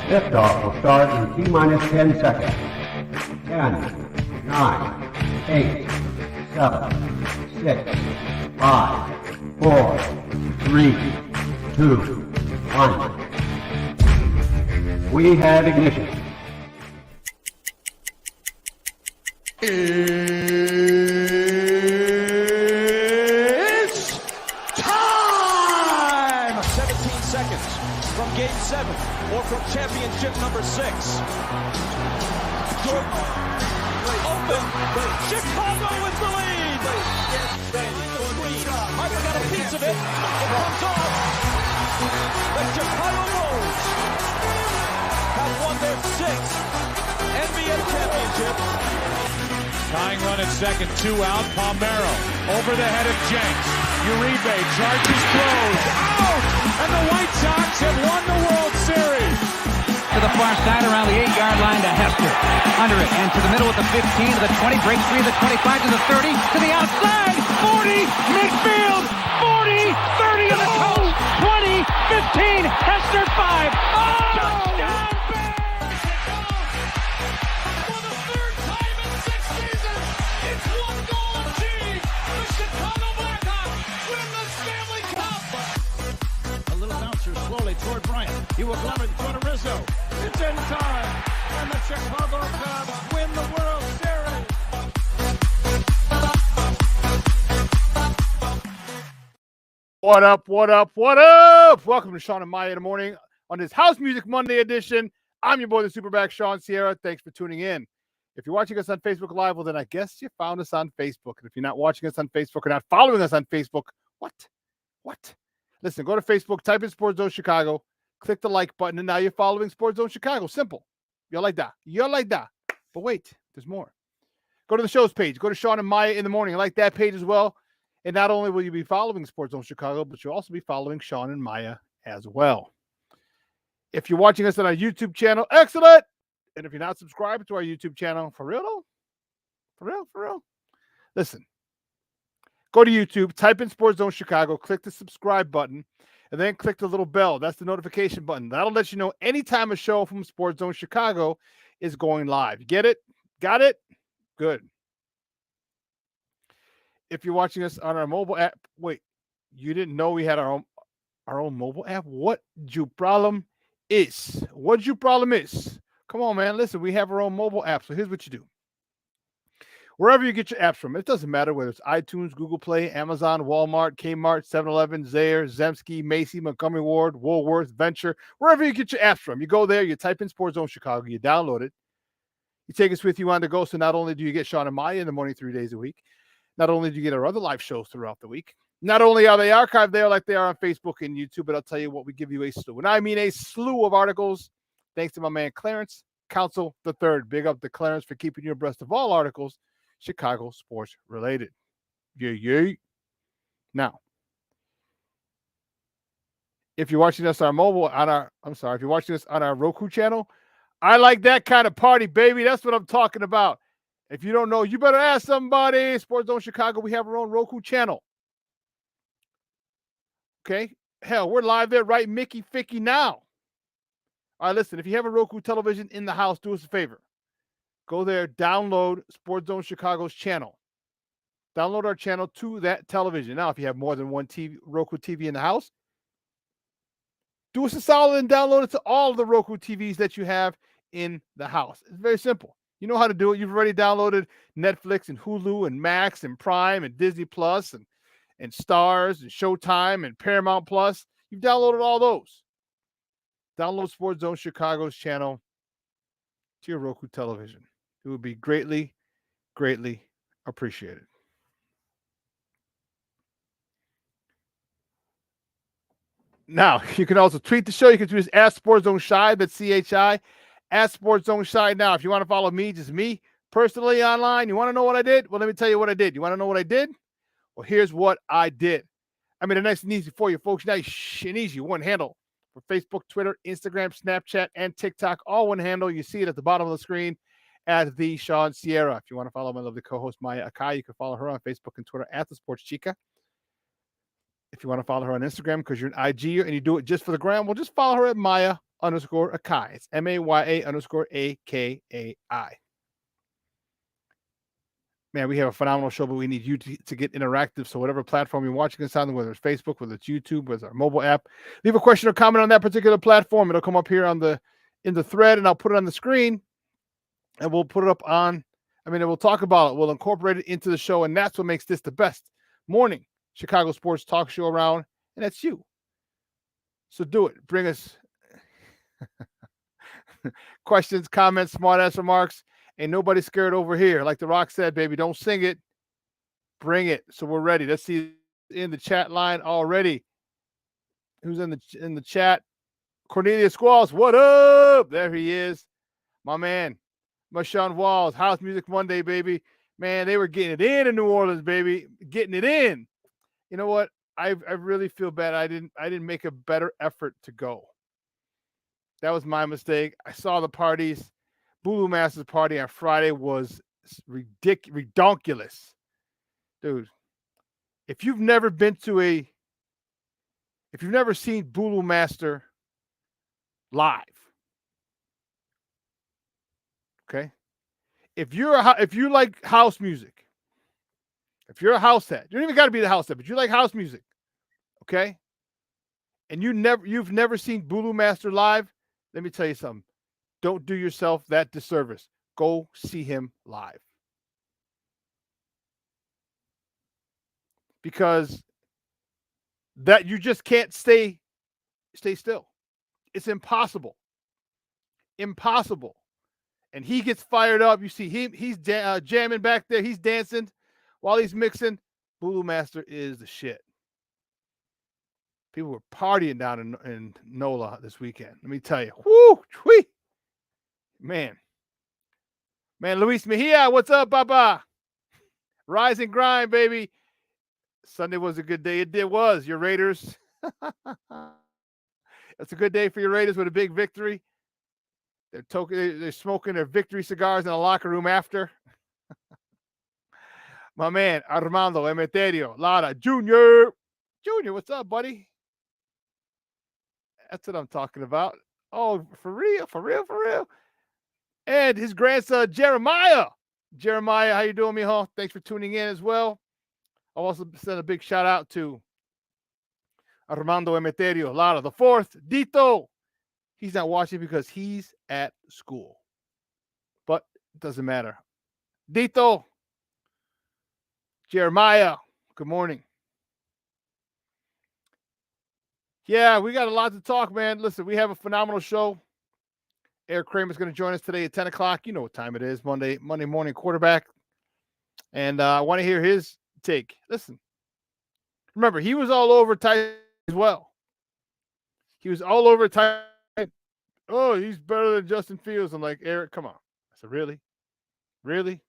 Liftoff will start in T-minus 10 seconds. 10, 9, 8, 7, 6, 5, 4, 3, 2, 1. We have ignition. It's time! 17 seconds from Game 7 or from championship number 6. Jordan, open. Chicago with the lead. Michael got a piece of it. It comes off. The Chicago Bulls have won their 6th NBA championship. Tying run at second, 2 out. Palmero over the head of Jenks. Uribe charges, throws, out! And the White Sox have won the World Series. To the far side around the 8-yard line to Hester. Under it and to the middle at the 15, to the 20, break 3 to the 25, to the 30, to the outside, 40, midfield, 40, 30 to the coast, 20, 15, Hester 5. Oh! Touchdown! Toward Bryant. He will glove it toward Rizzo. It's in time. And the Chicago Cubs win the World Series. What up, what up, what up? Welcome to Shawn and Maya in the morning on this House Music Monday edition. I'm your boy, the SuperBack, Shawn Sierra. Thanks for tuning in. If you're watching us on Facebook Live, well, then I guess you found us on Facebook. And if you're not watching us on Facebook or not following us on Facebook, what? Listen, go to Facebook, type in Sports Zone Chicago, click the like button, and now you're following Sports Zone Chicago. Simple. You're like that. But wait, there's more. Go to the show's page. Go to Shawn and Maya in the morning. I like that page as well. And not only will you be following Sports Zone Chicago, but you'll also be following Shawn and Maya as well. If you're watching us on our YouTube channel, excellent. And if you're not subscribed to our YouTube channel, for real though? For real? Listen. Go to YouTube, type in Sports Zone Chicago, click the subscribe button, and then click the little bell. That's the notification button. That'll let you know anytime a show from Sports Zone Chicago is going live. Get it? Got it? Good. If you're watching us on our mobile app, wait, you didn't know we had our own mobile app? What your problem is? Come on, man. Listen, we have our own mobile app. So here's what you do. Wherever you get your apps from, it doesn't matter whether it's iTunes, Google Play, Amazon, Walmart, Kmart, 7-Eleven, Zayre, Zemsky, Macy, Montgomery Ward, Woolworth, Venture, wherever you get your apps from. You go there, you type in Sports Zone Chicago, you download it, you take us with you on the go. So not only do you get Shawn and Maya in the morning 3 days a week, not only do you get our other live shows throughout the week, not only are they archived there like they are on Facebook and YouTube, but I'll tell you what, we give you a slew. And I mean a slew of articles, thanks to my man Clarence Council III. Big up to Clarence for keeping you abreast of all articles Chicago sports related. Yeah. Now, if you're watching us on if you're watching us on our Roku channel, I like that kind of party, baby. That's what I'm talking about. If you don't know, you better ask somebody. Sports Zone Chicago, we have our own Roku channel. Okay? Hell, we're live there right Mickey Ficky now. All right, listen, if you have a Roku television in the house, do us a favor. Go there, download Sports Zone Chicago's channel. Download our channel to that television. Now, if you have more than one Roku TV in the house, do us a solid and download it to all of the Roku TVs that you have in the house. It's very simple. You know how to do it. You've already downloaded Netflix and Hulu and Max and Prime and Disney Plus and Stars and Showtime and Paramount Plus. You've downloaded all those. Download Sports Zone Chicago's channel to your Roku television. It would be greatly, greatly appreciated. Now, you can also tweet the show. You can tweet us at Sports Zone Shy. That's CHI. At Sports Zone Shy. Now, if you want to follow me, just me, personally online, you want to know what I did? Well, let me tell you what I did. You want to know what I did? Well, here's what I did. I made it nice and easy for you folks. Nice and easy. One handle for Facebook, Twitter, Instagram, Snapchat, and TikTok. All one handle. You see it at the bottom of the screen. At the Shawn Sierra. If you want to follow my lovely co-host Maya Akai, you can follow her on Facebook and Twitter at the Sports Chica. If you want to follow her on Instagram because you're an IG and you do it just for the gram, well, just follow her at Maya Akai. It's MAYA_AKAI. Man, we have a phenomenal show, but we need you to get interactive. So whatever platform you're watching us on, whether it's Facebook, whether it's YouTube, whether it's our mobile app, leave a question or comment on that particular platform. It'll come up here in the thread, and I'll put it on the screen, and we'll put it up on. We'll talk about it. We'll incorporate it into the show, and that's what makes this the best morning Chicago sports talk show around, and that's you. So do it. Bring us questions, comments, smart-ass remarks. Ain't nobody scared over here. Like The Rock said, baby, don't sing it. Bring it. So we're ready. Let's see in the chat line already. Who's in the chat? Cornelius Squalls, what up? There he is. My man. My Shawn Walls, House Music Monday, baby. Man, they were getting it in New Orleans, baby. Getting it in. You know what? I really feel bad. I didn't make a better effort to go. That was my mistake. I saw the parties. Bulu Masters party on Friday was ridiculous. Dude, if you've never seen Bulu Master live, okay? If you like house music, if you're a house head, you don't even got to be the house head, but you like house music, okay? And you've never seen Bulu Master live, let me tell you something. Don't do yourself that disservice. Go see him live. Because that you just can't stay still. It's impossible. Impossible. And he gets fired up. You see he's jamming back there. He's dancing while he's mixing. Bulu Master is the shit. People were partying down in NOLA this weekend. Let me tell you. Woo! Tweet. Man, Luis Mejia, what's up, Papa? Rise and grind, baby. Sunday was a good day. It was. Your Raiders. It's a good day for your Raiders with a big victory. They're smoking their victory cigars in the locker room after. My man, Armando Emeterio, Lara, Junior. Junior, what's up, buddy? That's what I'm talking about. Oh, for real? And his grandson, Jeremiah. Jeremiah, how you doing, mijo? Thanks for tuning in as well. I'll also send a big shout out to Armando Emeterio, Lara the fourth, Dito. He's not watching because he's at school. But it doesn't matter. Dito, Jeremiah, good morning. Yeah, we got a lot to talk, man. Listen, we have a phenomenal show. Eric Kramer's going to join us today at 10 o'clock. You know what time it is, Monday morning quarterback. And I want to hear his take. Listen, remember, he was all over Tyson as well. He was all over Tyson. Oh, he's better than Justin Fields. I'm like, Eric, come on. I said, really? Really?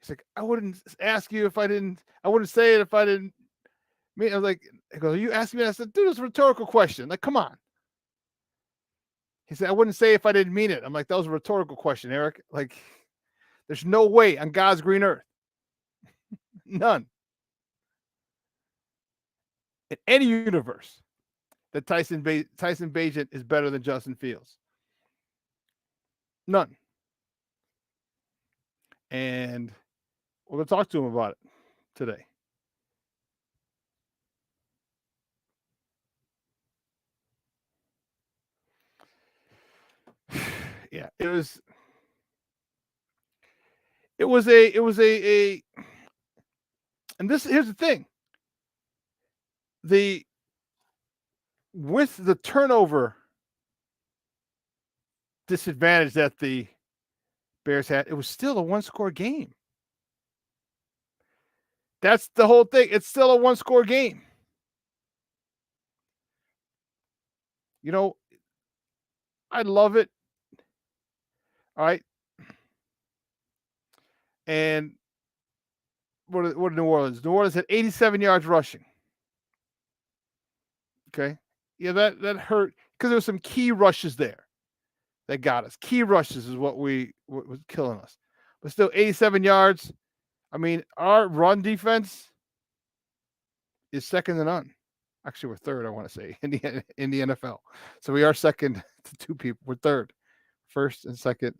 He's like, I wouldn't ask you if I didn't. I wouldn't say it if I didn't. I was like, I go, you asking me? I said, dude, it's a rhetorical question. Like, come on. He said, I wouldn't say if I didn't mean it. I'm like, that was a rhetorical question, Eric. Like, there's no way on God's green earth. None. In any universe that Tyson Bagent is better than Justin Fields. None. And we're going to talk to him about it today. Yeah, it was a and here's the thing. With the turnover disadvantage that the Bears had, it was still a one-score game. That's the whole thing. It's still a one-score game. You know, I love it. All right. And what are New Orleans? New Orleans had 87 yards rushing. Okay. Yeah, that hurt because there were some key rushes there that got us. Key rushes is what was killing us. But still, 87 yards. I mean, our run defense is second to none. Actually, we're third, I want to say, in the NFL. So we are second to two people. We're third, first and second.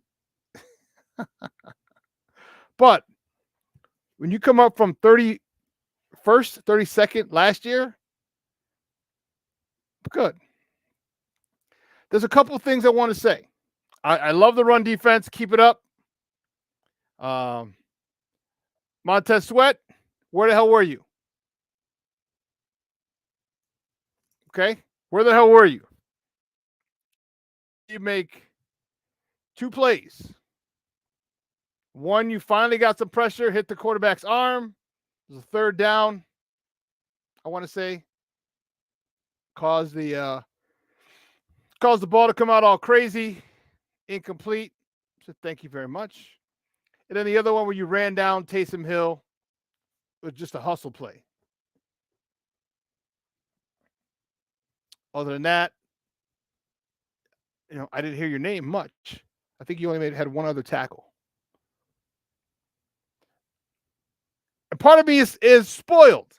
But when you come up from 31st, 32nd last year, good. There's a couple of things I want to say. I love the run defense. Keep it up. Montez Sweat, where the hell were you? Okay? Where the hell were you? You make 2 plays. One, you finally got some pressure, hit the quarterback's arm. It was a third down, I want to say. Caused the ball to come out all crazy, incomplete. So thank you very much. And then the other one where you ran down Taysom Hill was just a hustle play. Other than that, I didn't hear your name much. I think you only had one other tackle. And part of me is spoiled.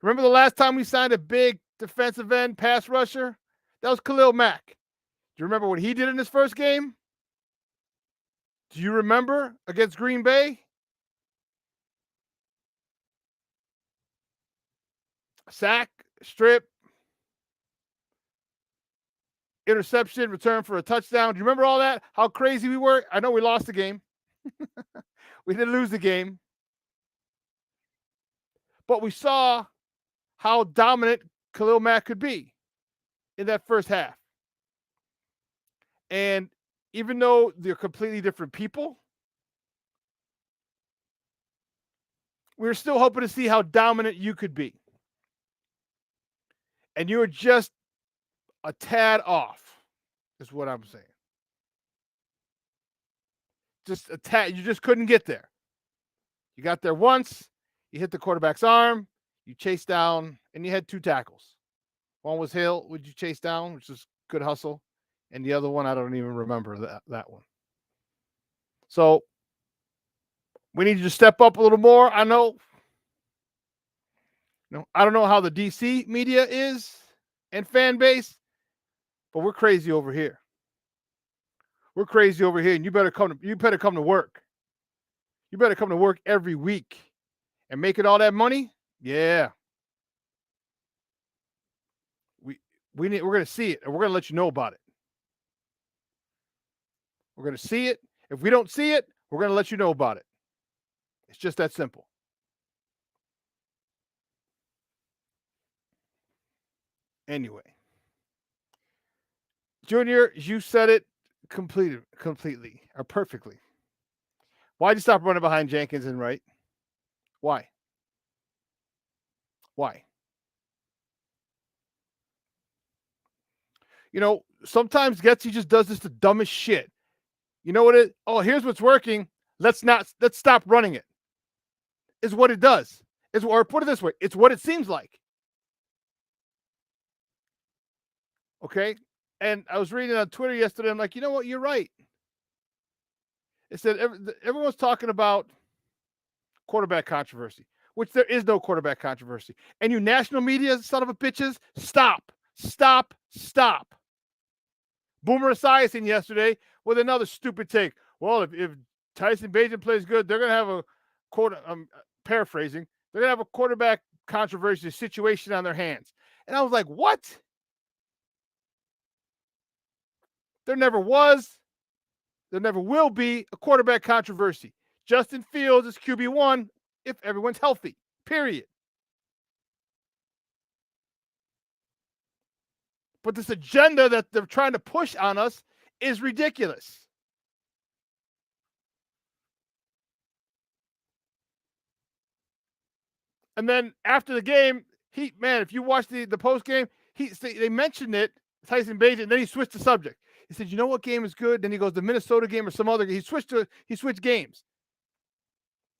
Remember the last time we signed a big defensive end pass rusher? That was Khalil Mack. Do you remember what he did in his first game? Do you remember against Green Bay? Sack, strip, interception, return for a touchdown. Do you remember all that? How crazy we were? I know we lost the game. We didn't lose the game. But we saw how dominant Khalil Mack could be in that first half. And even though they're completely different people, we're still hoping to see how dominant you could be. And you were just a tad off, is what I'm saying. Just a tad. You just couldn't get there. You got there once. You hit the quarterback's arm. You chased down, and you had 2 tackles. One was Hill, which you chased down, which is good hustle. And the other one, I don't even remember that one. So we need you to step up a little more. I know. I don't know how the DC media is and fan base, but we're crazy over here. We're crazy over here, and you better come to work. You better come to work every week and making all that money. Yeah. We're going to see it, and we're going to let you know about it. We're going to see it. If we don't see it, we're going to let you know about it. It's just that simple. Anyway. Junior, you said it completely or perfectly. Why'd you stop running behind Jenkins and Wright? Why? Sometimes Getsy just does this the dumbest shit. You know what it? Oh, here's what's working. Let's stop running it. Is what it does. Or put it this way, it's what it seems like. Okay? And I was reading on Twitter yesterday. I'm like, you know what? You're right. It said everyone's talking about quarterback controversy, which there is no quarterback controversy. And you national media, son of a bitches, stop. Boomer Esiason yesterday with another stupid take. Well, if Tyson Bagent plays good, they're going to have a paraphrasing. They're going to have a quarterback controversy situation on their hands. And I was like, what? There never was. There never will be a quarterback controversy. Justin Fields is QB1 if everyone's healthy, period. But this agenda that they're trying to push on us is ridiculous. And then after the game, if you watch the post game, they mentioned it, Tyson Bagent, and then he switched the subject. He said, "You know what game is good?" Then he goes, the Minnesota game or some other game. He switched games.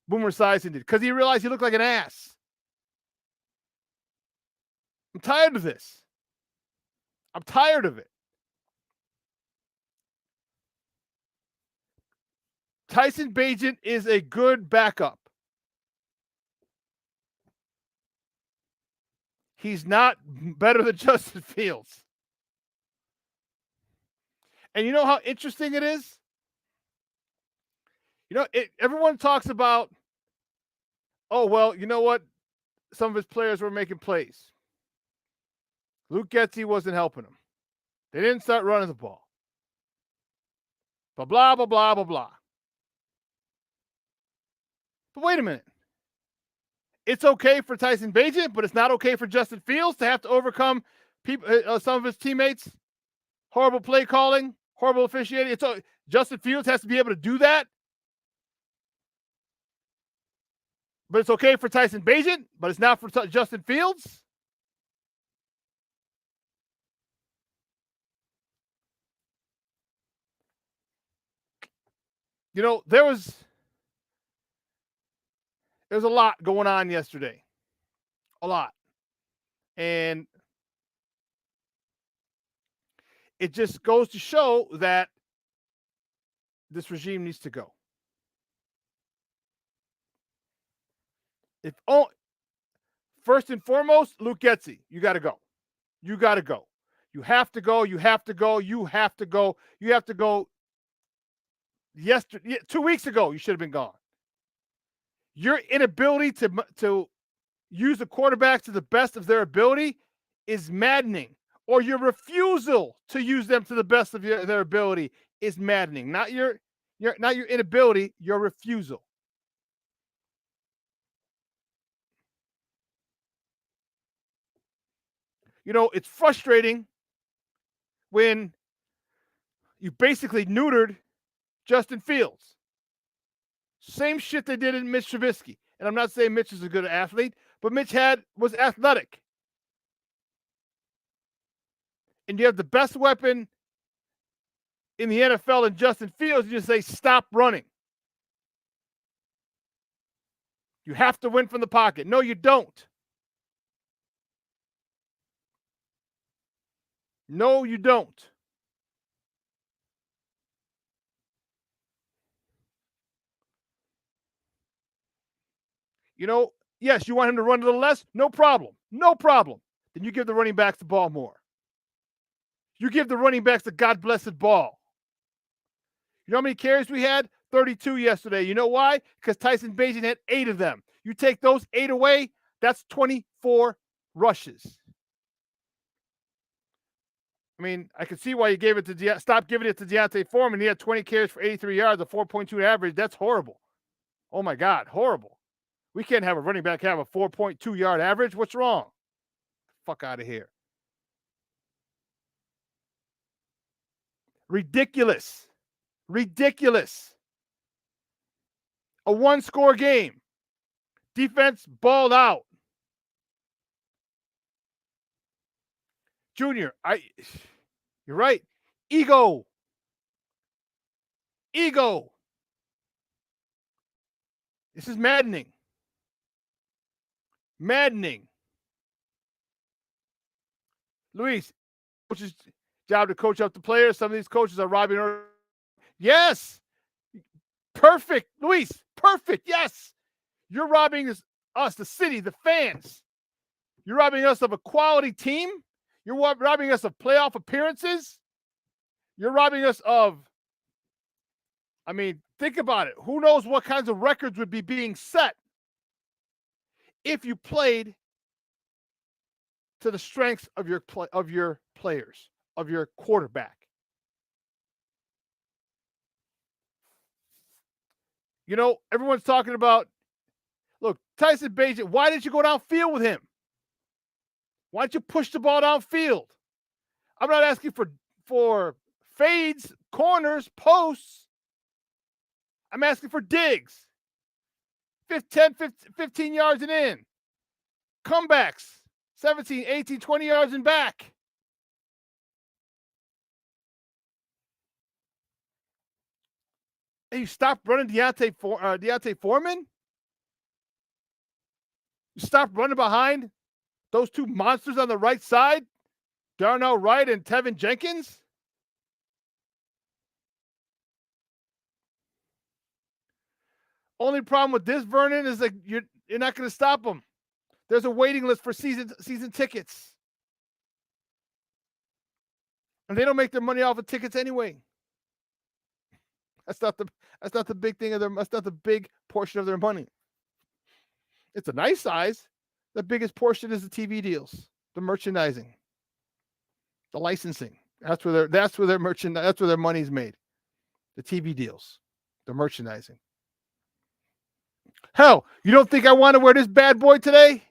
Boomer Esiason did because he realized he looked like an ass. I'm tired of this. I'm tired of it. Tyson Bagent is a good backup. He's not better than Justin Fields. And you know how interesting it is? Everyone talks about, oh, well, you know what? Some of his players were making plays. Luke Getsy wasn't helping him. They didn't start running the ball. Blah, blah, blah, blah, blah, blah. But wait a minute. It's okay for Tyson Bagent, but it's not okay for Justin Fields to have to overcome some of his teammates. Horrible play calling, horrible officiating. Justin Fields has to be able to do that. But it's okay for Tyson Bagent, but it's not for Justin Fields. There was a lot going on yesterday. A lot. And it just goes to show that this regime needs to go. First and foremost, Luke Getsy, you got to go. You got to go. You have to go. You have to go. You have to go. You have to go. 2 weeks ago, you should have been gone. Your inability to use the quarterbacks to the best of their ability is maddening. Or your refusal to use them to the best of their ability is maddening. Not your inability, your refusal. It's frustrating when you basically neutered Justin Fields. Same shit they did in Mitch Trubisky. And I'm not saying Mitch is a good athlete, but Mitch was athletic. And you have the best weapon in the NFL in Justin Fields, you just say, stop running. You have to win from the pocket. No, you don't. No, you don't. Yes, you want him to run to the left? No problem. No problem. Then you give the running backs the ball more. You give the running backs the God-blessed ball. You know how many carries we had? 32 yesterday. You know why? Because Tyson Bagent had 8 of them. You take those 8 away, that's 24 rushes. I mean, I can see why you gave it to stop giving it to Deontay Foreman. He had 20 carries for 83 yards, a 4.2 average. That's horrible. Oh my God, horrible. We can't have a running back have a 4.2 yard average. What's wrong? Fuck out of here. Ridiculous. Ridiculous. A 1-score game. Defense balled out. Junior, you're right. Ego. This is maddening. Maddening. Luis, coach's job to coach up the players. Some of these coaches are robbing her. Yes. Perfect. Luis, perfect. Yes. You're robbing us, the city, the fans. You're robbing us of a quality team. You're robbing us of playoff appearances. You're robbing us of, think about it. Who knows what kinds of records would be being set if you played to the strengths of your players, of your quarterback. Everyone's talking about, look, Tyson Bagent, why didn't you go downfield with him? Why don't you push the ball downfield? I'm not asking for fades, corners, posts. I'm asking for digs. 15 yards and in. Comebacks. 17, 18, 20 yards and back. And you stop running Deontay Foreman? You stop running behind those two monsters on the right side? Darnell Wright and Tevin Jenkins? Only problem with this, Vernon, is that you're not going to stop them. There's a waiting list for season tickets. And they don't make their money off of tickets anyway. That's not the big thing of that's not the big portion of their money. It's a nice size. The biggest portion is the TV deals, the merchandising, the licensing. That's where their merchandise, that's where their money's made. The TV deals, the merchandising. Hell, you don't think I want to wear this bad boy today?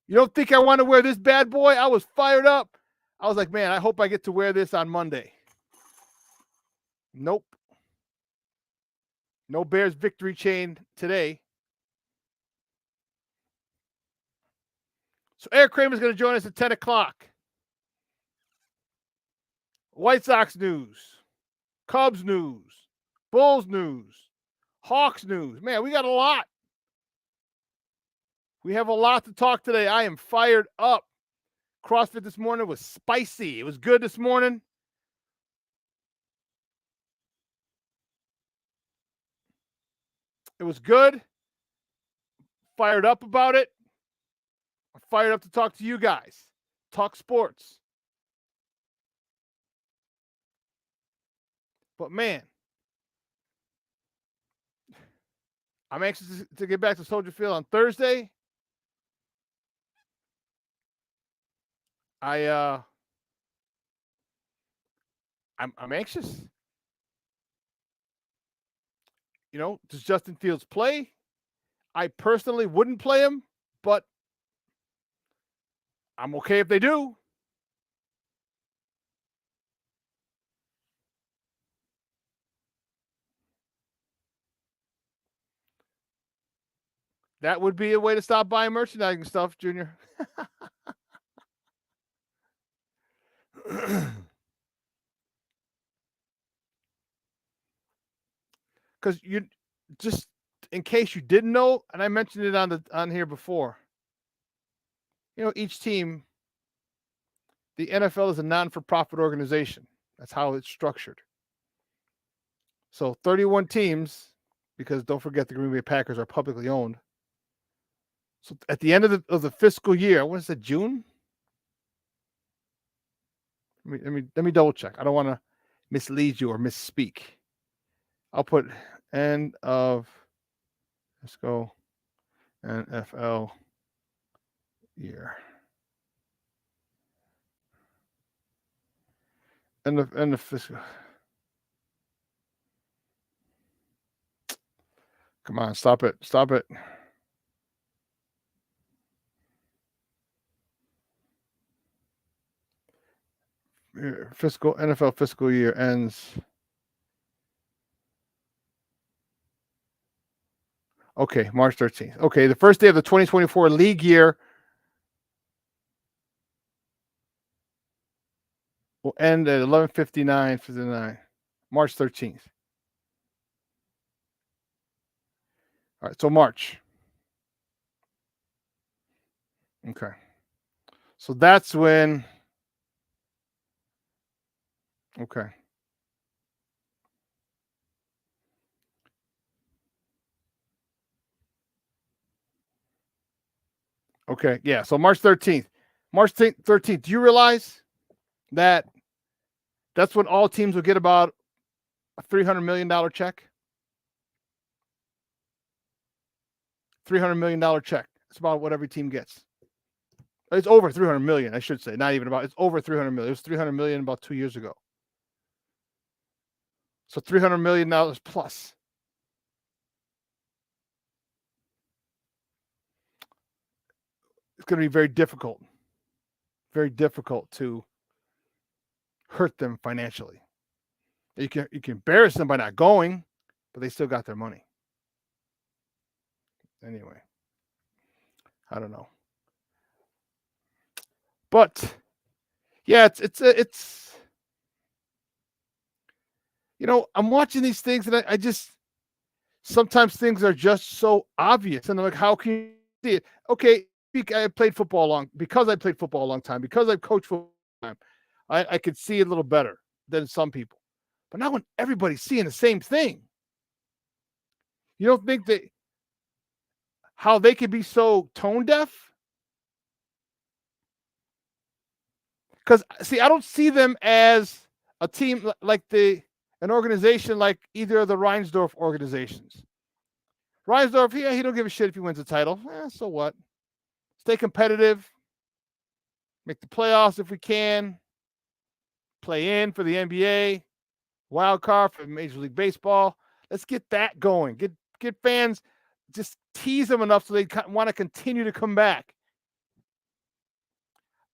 You don't think I want to wear this bad boy? I was fired up. I was like, man, I hope I get to wear this on Monday. Nope. No Bears victory chain today. So Eric Kramer's going to join us at 10 o'clock. White Sox news, Cubs news, Bulls news, Hawks news. Man, we got a lot. We have a lot to talk today. I am fired up. CrossFit this morning was spicy. It was good this morning. It was good. Fired up about it. I'm fired up to talk to you guys. Talk sports. But man, I'm anxious to get back to Soldier Field on Thursday. I'm anxious. You know, does Justin Fields play? I personally wouldn't play him, but I'm okay if they do. That would be a way to stop buying merchandising stuff, Junior. Because you just in case you didn't know, and I mentioned it on here before. You know, each team, the NFL is a non-for-profit organization. That's how it's structured. So 31 teams, because don't forget the Green Bay Packers are publicly owned. So at the end of the fiscal year, what is it, June? Let me double check. I don't want to mislead you or misspeak. I'll put end of, let's go, NFL year. End of fiscal. Come on, stop it. Stop it. NFL fiscal year ends. Okay, March 13th. Okay, the first day of the 2024 league year will end at 11:59, March 13th. All right, so March. Okay. So that's when. Okay. Okay, yeah, so March 13th. March 13th, do you realize that that's when all teams will get about a $300 million check? $300 million check. That's about what every team gets. It's over 300 million, I should say. Not even about, it's over 300 million. It was 300 million about 2 years ago. So $300 million plus. It's going to be very difficult to hurt them financially. You can embarrass them by not going, but they still got their money. Anyway, I don't know. But yeah, it's you know, I'm watching these things and I just sometimes things are just so obvious and I'm like, how can you see it? Okay, I played football a long time, because I've coached football a long time, I could see it a little better than some people. But not when everybody's seeing the same thing. You don't think that how they could be so tone deaf. Because, see, I don't see them as a team like an organization like either of the Reinsdorf organizations. Reinsdorf, yeah, he don't give a shit if he wins the title. So what? Stay competitive. Make the playoffs if we can. Play in for the NBA. Wild card for Major League Baseball. Let's get that going. Get fans, just tease them enough so they want to continue to come back.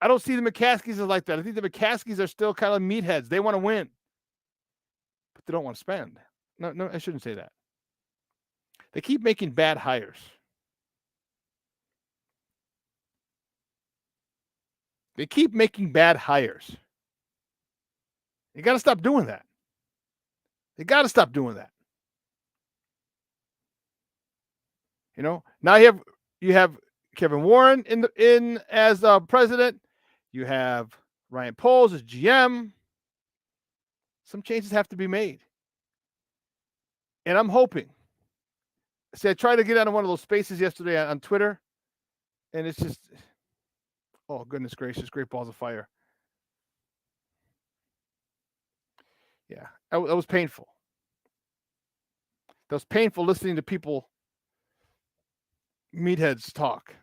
I don't see the McCaskies as like that. I think the McCaskies are still kind of meatheads. They want to win, but they don't want to spend. No, I shouldn't say that. They keep making bad hires. They keep making bad hires. You got to stop doing that. They got to stop doing that. You know, now you have Kevin Warren in as president. You have Ryan Poles as GM. Some changes have to be made. And I'm hoping. See, I tried to get out of one of those spaces yesterday on Twitter, and it's just, oh, goodness gracious, great balls of fire. Yeah, that was painful. That was painful listening to people, meatheads, talk.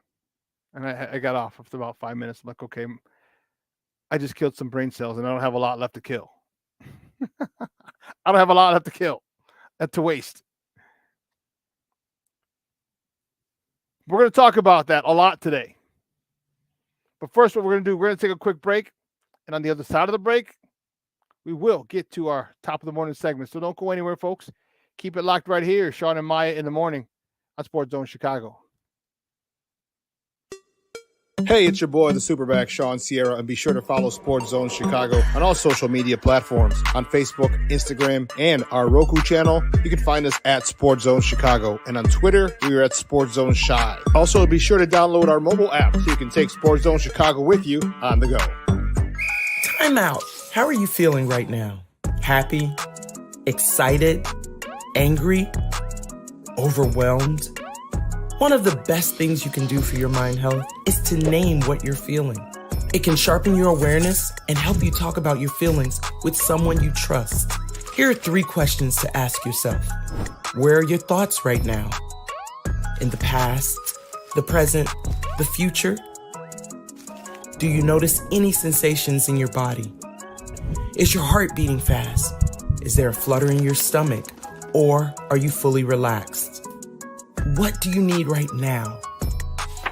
And I got off after about 5 minutes. I'm like, okay, I just killed some brain cells, and I don't have a lot left to kill. I don't have a lot left to kill, to waste. We're going to talk about that a lot today. But first, what we're going to do, we're going to take a quick break. And on the other side of the break, we will get to our top of the morning segment. So don't go anywhere, folks. Keep it locked right here. Shawn and Maya in the morning on Sports Zone Chicago. Hey, it's your boy, the SuperBack, Shawn Sierra, and be sure to follow Sports Zone Chicago on all social media platforms, on Facebook, Instagram, and our Roku channel. You can find us at Sports Zone Chicago, and on Twitter, we are at Sports Zone Shy. Also, be sure to download our mobile app so you can take Sports Zone Chicago with you on the go. Time out. How are you feeling right now? Happy? Excited? Angry? Overwhelmed? One of the best things you can do for your mind health is to name what you're feeling. It can sharpen your awareness and help you talk about your feelings with someone you trust. Here are 3 questions to ask yourself. Where are your thoughts right now? In the past, the present, the future? Do you notice any sensations in your body? Is your heart beating fast? Is there a flutter in your stomach? Or are you fully relaxed? What do you need right now?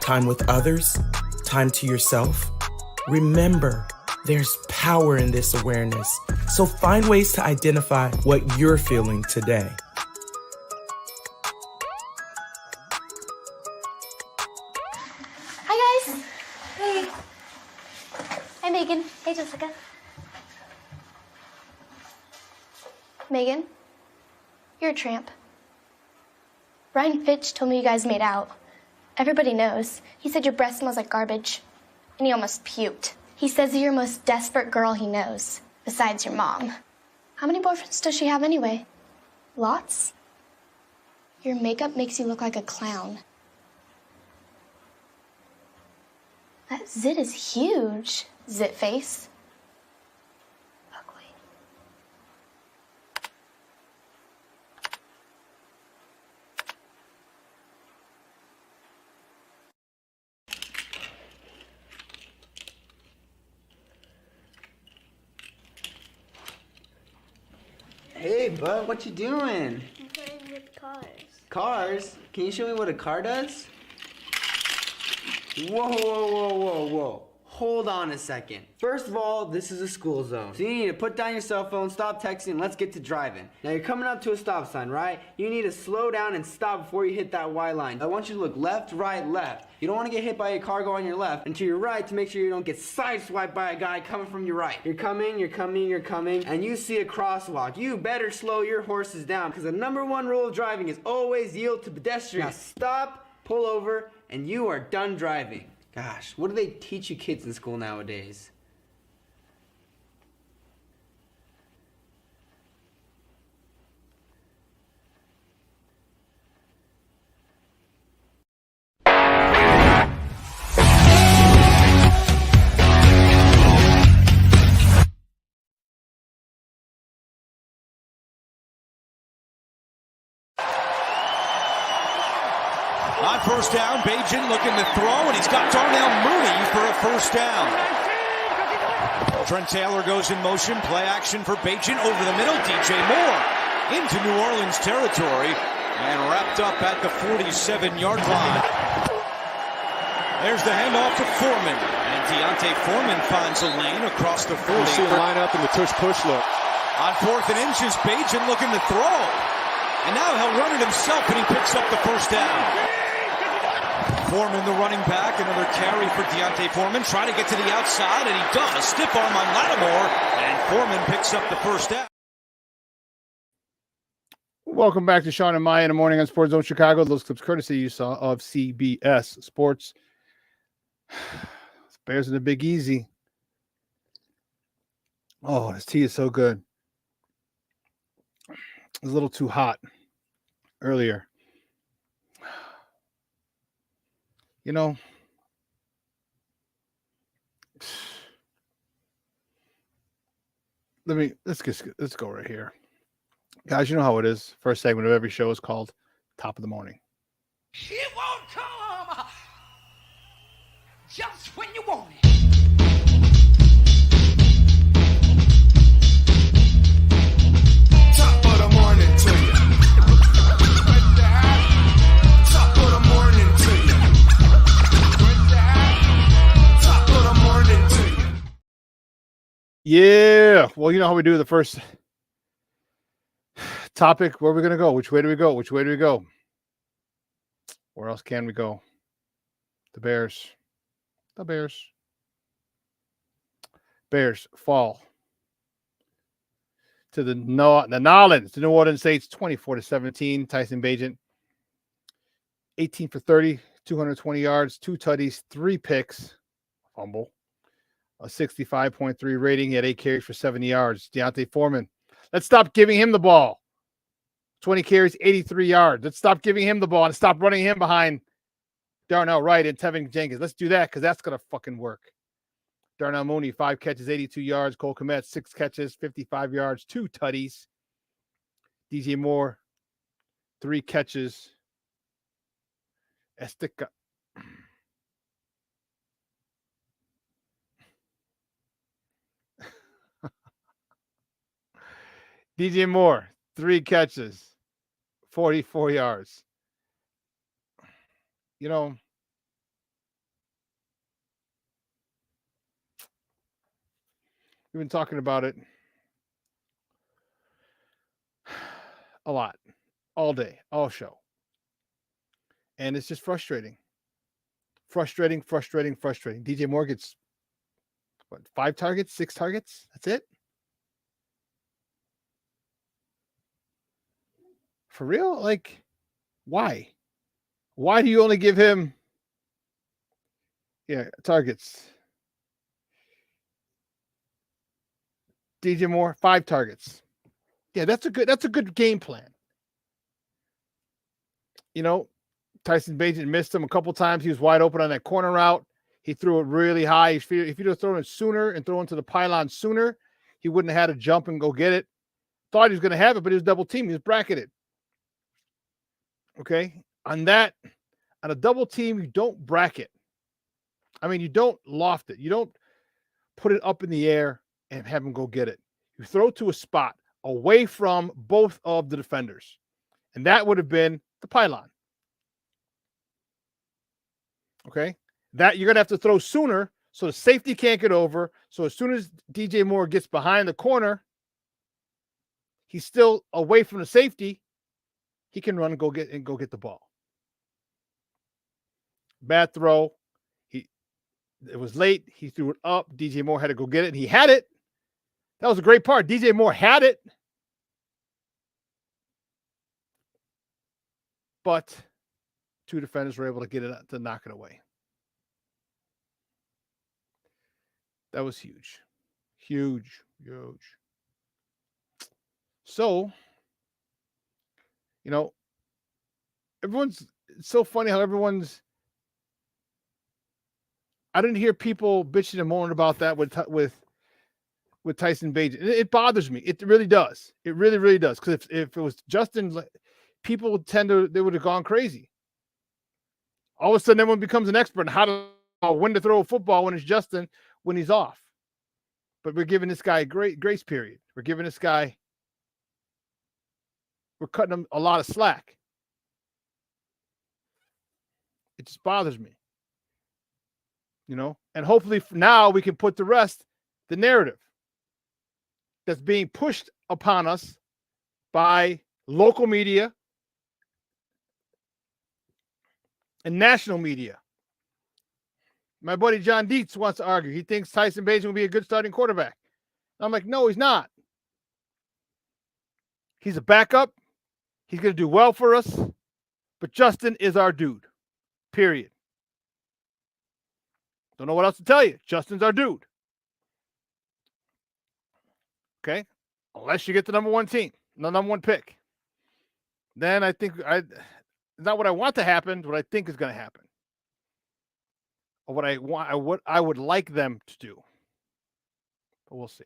Time with others? Time to yourself? Remember, there's power in this awareness. So find ways to identify what you're feeling today. Hi, guys. Hey. Hi, Megan. Hey, Jessica. Megan, you're a tramp. Brian Fitch told me you guys made out. Everybody knows. He said your breath smells like garbage. And he almost puked. He says you're the most desperate girl he knows, besides your mom. How many boyfriends does she have anyway? Lots? Your makeup makes you look like a clown. That zit is huge, zit face. Ugly. Hey, bud, what you doing? I'm playing with cars. Cars? Can you show me what a car does? Whoa, whoa, whoa, whoa, whoa. Hold on a second. First of all, this is a school zone. So you need to put down your cell phone, stop texting, and let's get to driving. Now you're coming up to a stop sign, right? You need to slow down and stop before you hit that Y line. I want you to look left, right, left. You don't want to get hit by a car going on your left, and to your right to make sure you don't get sideswiped by a guy coming from your right. You're coming, and you see a crosswalk. You better slow your horses down, because the #1 rule of driving is always yield to pedestrians. Now stop, pull over, and you are done driving. Gosh, what do they teach you kids in school nowadays? On first down, Bajan looking to throw, and he's got Darnell Mooney for a first down. Trent Taylor goes in motion, play action for Bajan over the middle. DJ Moore into New Orleans territory and wrapped up at the 47-yard line. There's the handoff to Foreman, and Deontay Foreman finds a lane across the 40. You see him line up in the tush-push look. On 4th and inches, Bajan looking to throw. And now he'll run it himself, and he picks up the first down. Foreman, the running back, another carry for Deontay Foreman, trying to get to the outside, and he does. Stiff arm on Lattimore, and Foreman picks up the first down. Welcome back to Shawn and Maya in the morning on Sports Zone Chicago. Those clips courtesy you saw of CBS Sports. Bears in the Big Easy. Oh, this tea is so good. It was a little too hot earlier. You know, let's go right here. Guys, you know how it is. First segment of every show is called Top of the Morning. It won't come just when you want it. Top of the morning to you. Top of the morning to you. Top of the morning to you. Yeah. Well, you know how we do the first topic. Where are we going to go? Which way do we go? Which way do we go? Where else can we go? The Bears. The Bears. Bears fall to the Nolans, the New Orleans Saints, 24-17. Tyson Bagent, 18 for 30, 220 yards, 2 tutties, 3 picks, fumble, a 65.3 rating. He had 8 carries for 70 yards. Deontay Foreman, let's stop giving him the ball. 20 carries, 83 yards. Let's stop giving him the ball and stop running him behind Darnell Wright and Tevin Jenkins. Let's do that because that's going to fucking work. Darnell Mooney, 5 catches, 82 yards. Cole Kmet, 6 catches, 55 yards, 2 tutties. DJ Moore, 3 catches. Estica. DJ Moore, 3 catches, 44 yards. You know, we've been talking about it a lot, all day, all show. And it's just frustrating. Frustrating. DJ Moore gets, 5 targets, 6 targets? That's it? For real? Like, why? Why do you only give him targets? DJ Moore, 5 targets. Yeah, that's a good game plan. You know, Tyson Bagent missed him a couple times. He was wide open on that corner route. He threw it really high. If he'd have thrown it sooner and thrown it to the pylon sooner, he wouldn't have had to jump and go get it. Thought he was going to have it, but he was double teamed. He was bracketed. Okay? On a double team, you don't bracket. I mean, you don't loft it. You don't put it up in the air and have him go get it. You throw to a spot away from both of the defenders. And that would have been the pylon. Okay? That you're going to have to throw sooner so the safety can't get over. So as soon as DJ Moore gets behind the corner, he's still away from the safety. He can run and go get the ball. Bad throw. It was late. He threw it up. DJ Moore had to go get it, and he had it. That was a great part. DJ Moore had it. But 2 defenders were able to get it to knock it away. That was huge. Huge. So, you know, it's so funny how I didn't hear people bitching and moaning about that with Tyson Bagent. It bothers me. It really does. It really, really does. Because if it was Justin, people they would have gone crazy. All of a sudden, everyone becomes an expert in how to when to throw a football when it's Justin when he's off. But we're giving this guy a great grace period. We're giving this guy, we're cutting him a lot of slack. It just bothers me. And hopefully now we can put to rest the narrative that's being pushed upon us by local media and national media. My buddy John Dietz wants to argue. He thinks Tyson Bagent will be a good starting quarterback. I'm like, no, he's not. He's a backup. He's going to do well for us. But Justin is our dude. Period. Don't know what else to tell you. Justin's our dude. Okay? Unless you get the number one team, the number one pick. Then I think it's not what I want to happen, what I think is going to happen. Or what I want, what I would like them to do. But we'll see.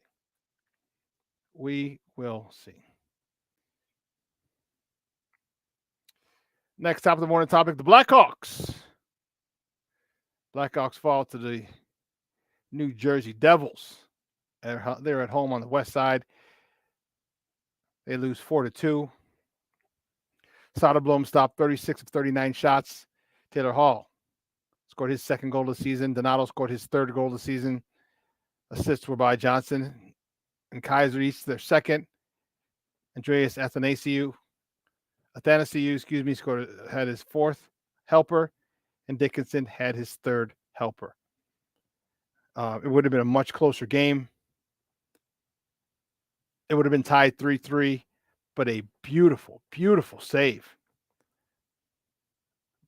We will see. Next top of the morning topic, the Blackhawks. Blackhawks fall to the New Jersey Devils. They're at home on the west side. They lose 4-2. Soderblom stopped 36 of 39 shots. Taylor Hall scored his second goal of the season. Donato scored his third goal of the season. Assists were by Johnson and Kaiser, each their second. Andreas Athanasiou, had his fourth helper, and Dickinson had his third helper. It would have been a much closer game. It would have been tied 3-3, but a beautiful, beautiful save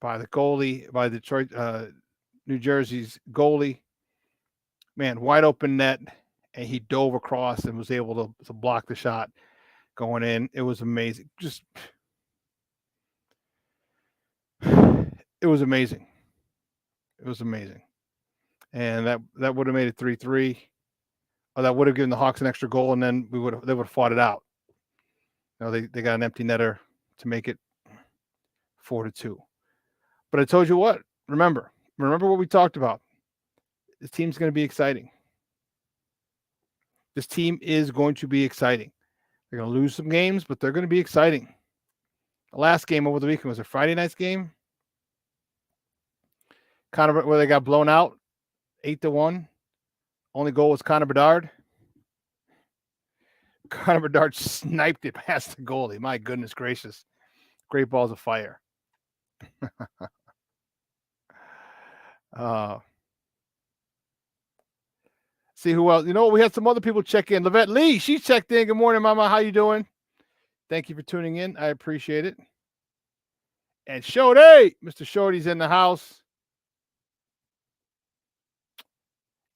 by the goalie, by Detroit, New Jersey's goalie. Man, wide open net, and he dove across and was able to block the shot going in. It was amazing. It was amazing. It was amazing. And that would have made it 3-3. Or that would have given the Hawks an extra goal, and then they would have fought it out. They got an empty netter to make it 4-2. But I told you what, remember what we talked about. This team's going to be exciting. This team is going to be exciting. They're going to lose some games, but they're going to be exciting. The last game over the weekend was a Friday night's game. Where they got blown out 8-1. Only goal was Connor Bedard. Connor Bedard sniped it past the goalie. My goodness gracious. Great balls of fire. See who else. We had some other people check in. Lavette Lee, she checked in. Good morning, Mama. How you doing? Thank you for tuning in. I appreciate it. And Shorty, Mr. Shorty's in the house.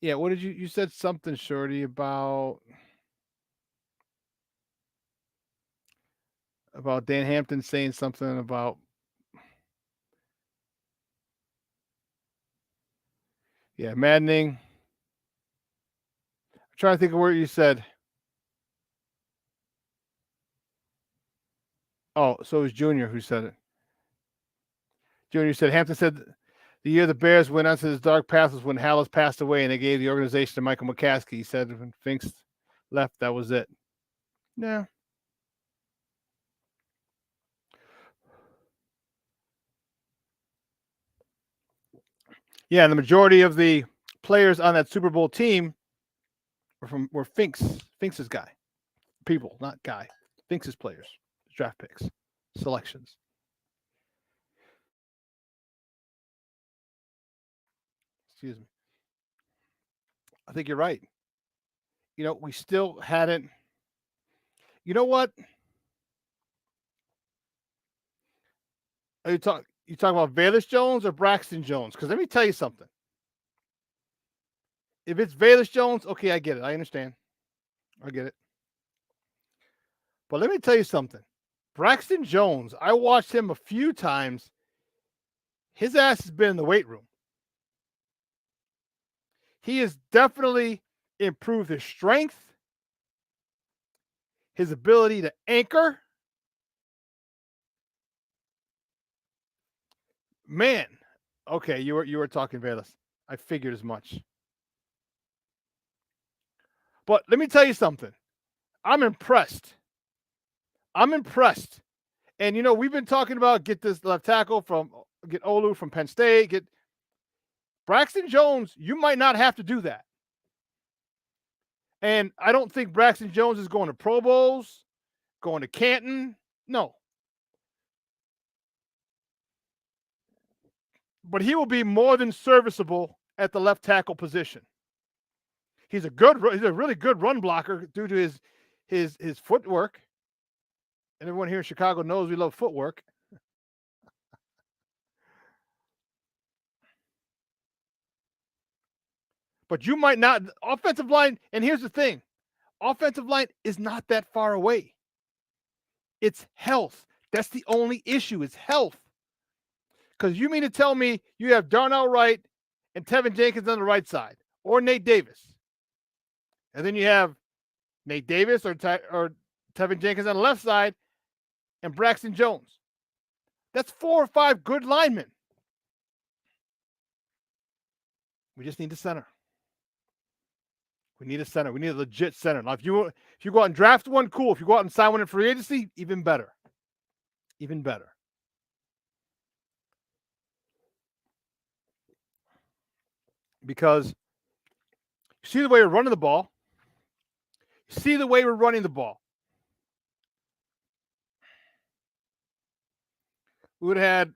Yeah, what did you said something, Shorty, about Dan Hampton saying something about maddening. I'm trying to think of where you said. Oh, so it was Junior who said it. Junior said Hampton said the year the Bears went onto this dark path was when Hallis passed away, and they gave the organization to Michael McCaskey. He said when Finks left, that was it. Yeah. Yeah, and the majority of the players on that Super Bowl team were Finks's guy. People, not guy. Finks's players, draft picks, selections. Excuse me. I think you're right. We still hadn't. You know what? You talk about Velus Jones or Braxton Jones? Because let me tell you something. If it's Velus Jones, okay, I get it. I understand. I get it. But let me tell you something. Braxton Jones, I watched him a few times. His ass has been in the weight room. He has definitely improved his strength, his ability to anchor. Man, Okay, you were talking Bayless. I figured as much. But let me tell you something. I'm impressed. And we've been talking about get this left tackle get Olu from Penn State, get Braxton Jones. You might not have to do that. And I don't think Braxton Jones is going to Pro Bowls, going to Canton. No. But he will be more than serviceable at the left tackle position. He's a really good run blocker due to his footwork. And everyone here in Chicago knows we love footwork. But you might not. Offensive line, and here's the thing. Offensive line is not that far away. It's health. That's the only issue is health. Because you mean to tell me you have Darnell Wright and Tevin Jenkins on the right side, or Nate Davis, and then you have Nate Davis or Tevin Jenkins on the left side, and Braxton Jones. That's 4 or 5 good linemen. We just need a center. We need a center. We need a legit center. Now, if you go out and draft one, cool. If you go out and sign one in free agency, even better. Even better. Because you see the way we're running the ball. You see the way we're running the ball. We would have had,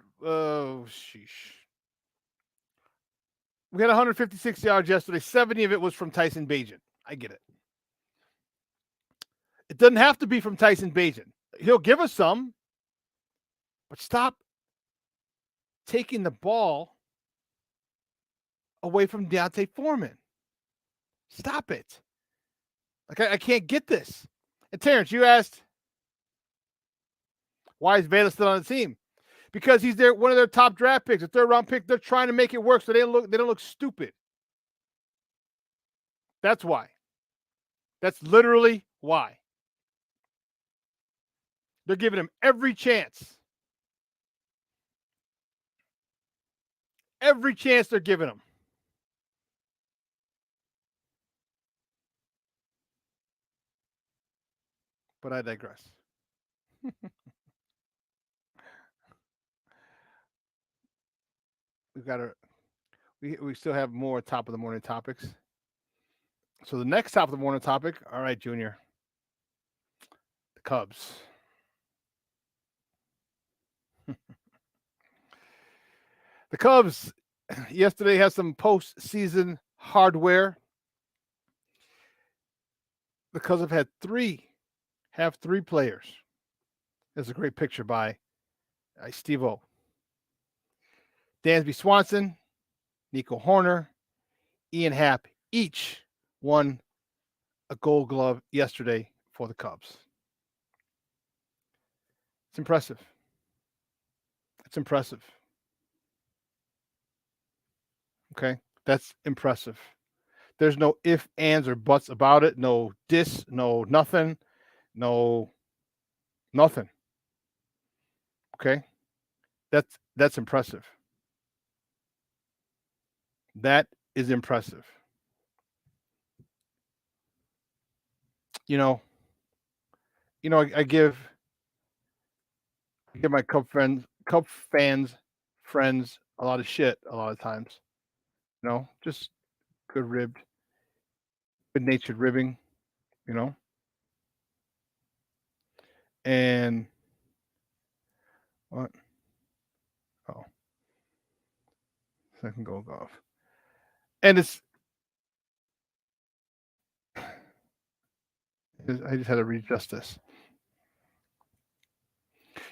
we had 156 yards yesterday. 70 of it was from Tyson Bagent. I get it. It doesn't have to be from Tyson Bagent. He'll give us some, but stop taking the ball away from Deontay Foreman. Stop it. Like, I can't get this. And Terrence, you asked, why is Bayless still on the team? Because he's one of their top draft picks, a third-round pick. They're trying to make it work so they don't look stupid. That's why. That's literally why. They're giving him every chance. Every chance they're giving him. But I digress. We still have more top of the morning topics. So the next top of the morning topic, all right, Junior. The Cubs. The Cubs yesterday had some postseason hardware. The Cubs have three players. There's a great picture by Steve-O. Dansby Swanson, Nico Horner, Ian Happ, each won a Gold Glove yesterday for the Cubs. It's impressive. It's impressive. Okay, that's impressive. There's no ifs, ands, or buts about it. No diss, no nothing, no nothing. Okay, that's impressive. That is impressive. I give my Cub fans, friends a lot of shit a lot of times. Just good-natured ribbing, And what? Oh, second goal off. And I just had to readjust this.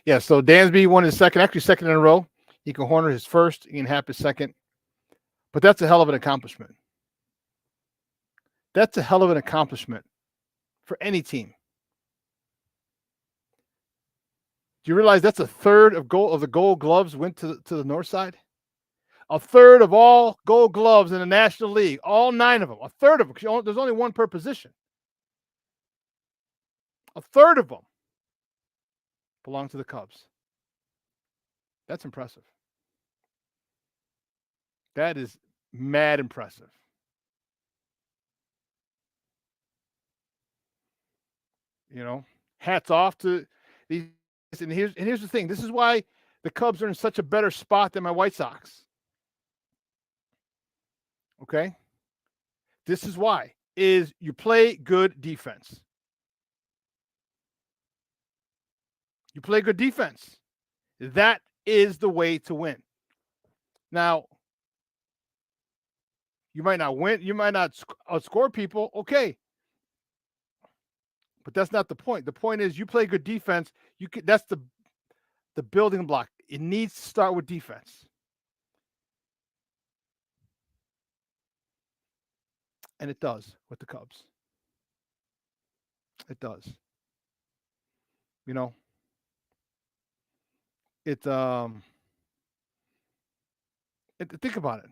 Yeah, so Dansby won his second in a row. Nico Horner his first, Ian Happ his second. But that's a hell of an accomplishment. That's a hell of an accomplishment for any team. Do you realize that's a third of the Gold Gloves went to the north side? A third of all Gold Gloves in the National League, all 9 of them, a third of them, because there's only one per position. A third of them belong to the Cubs. That's impressive. That is mad impressive. You know, hats off to these. And here's the thing. This is why the Cubs are in such a better spot than my White Sox. Okay? This is why. Is you play good defense. You play good defense. That is the way to win. Now, you might not win. You might not outscore people. Okay. But that's not the point. The point is you play good defense. That's the building block. It needs to start with defense. And it does with the Cubs. It does. You know, think about it.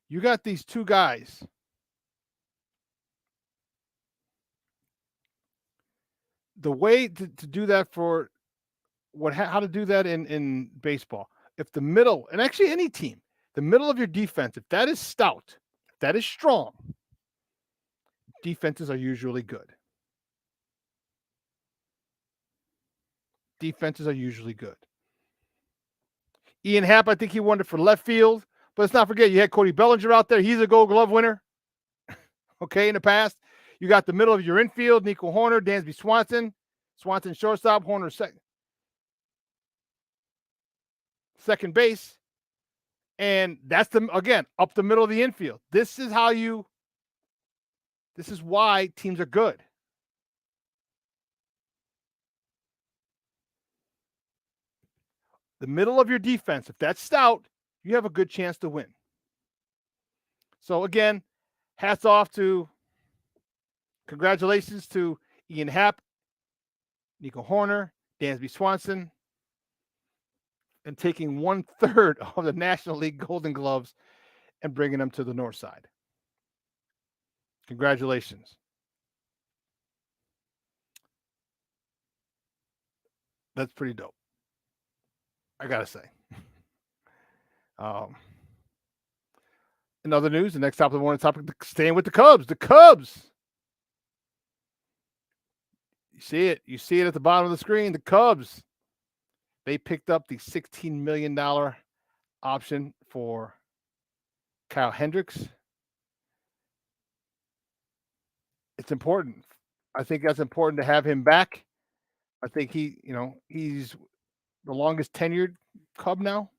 You got these two guys. The way to do that for how to do that in baseball, if the middle, and actually any team, the middle of your defense, if that is stout, if that is strong, defenses are usually good. Defenses are usually good. Ian Happ, I think he won it for left field, but let's not forget you had Cody Bellinger out there. He's a Gold Glove winner. Okay, in the past. You got the middle of your infield, Nico Horner, Dansby Swanson shortstop, Horner second base. And that's again, up the middle of the infield. This is why teams are good. The middle of your defense, if that's stout, you have a good chance to win. So again, hats off to, congratulations to Ian Happ, Nico Horner, Dansby Swanson, and taking 1/3 of the National League Golden Gloves and bringing them to the north side. Congratulations. That's pretty dope, I gotta say. In other news, the next topic, staying with the Cubs. The Cubs. You see it at the bottom of the screen. The Cubs. They picked up the $16 million option for Kyle Hendricks. It's important. I think that's important to have him back. I think he's the longest tenured Cub now.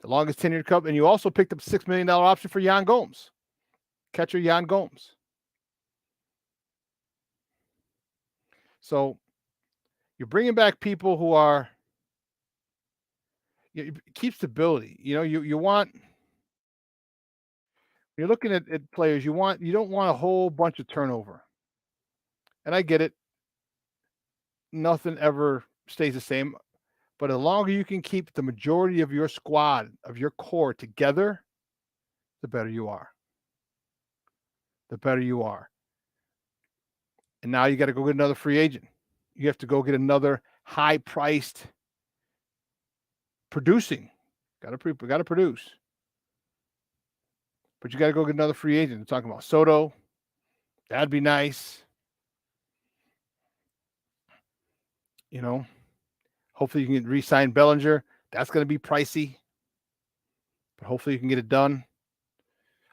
The longest tenured Cub. And you also picked up a $6 million option for Yan Gomes. Catcher Yan Gomes. So you're bringing back people who are, keep stability. You want, when you're looking at players, you don't want a whole bunch of turnover. And I get it. Nothing ever stays the same. But the longer you can keep the majority of your squad, of your core together, the better you are. The better you are. And now you got to go get another free agent. You have to go get another high-priced producing. Got to produce. But you got to go get another free agent. I'm talking about Soto. That'd be nice. Hopefully you can re-sign Bellinger. That's going to be pricey. But hopefully you can get it done.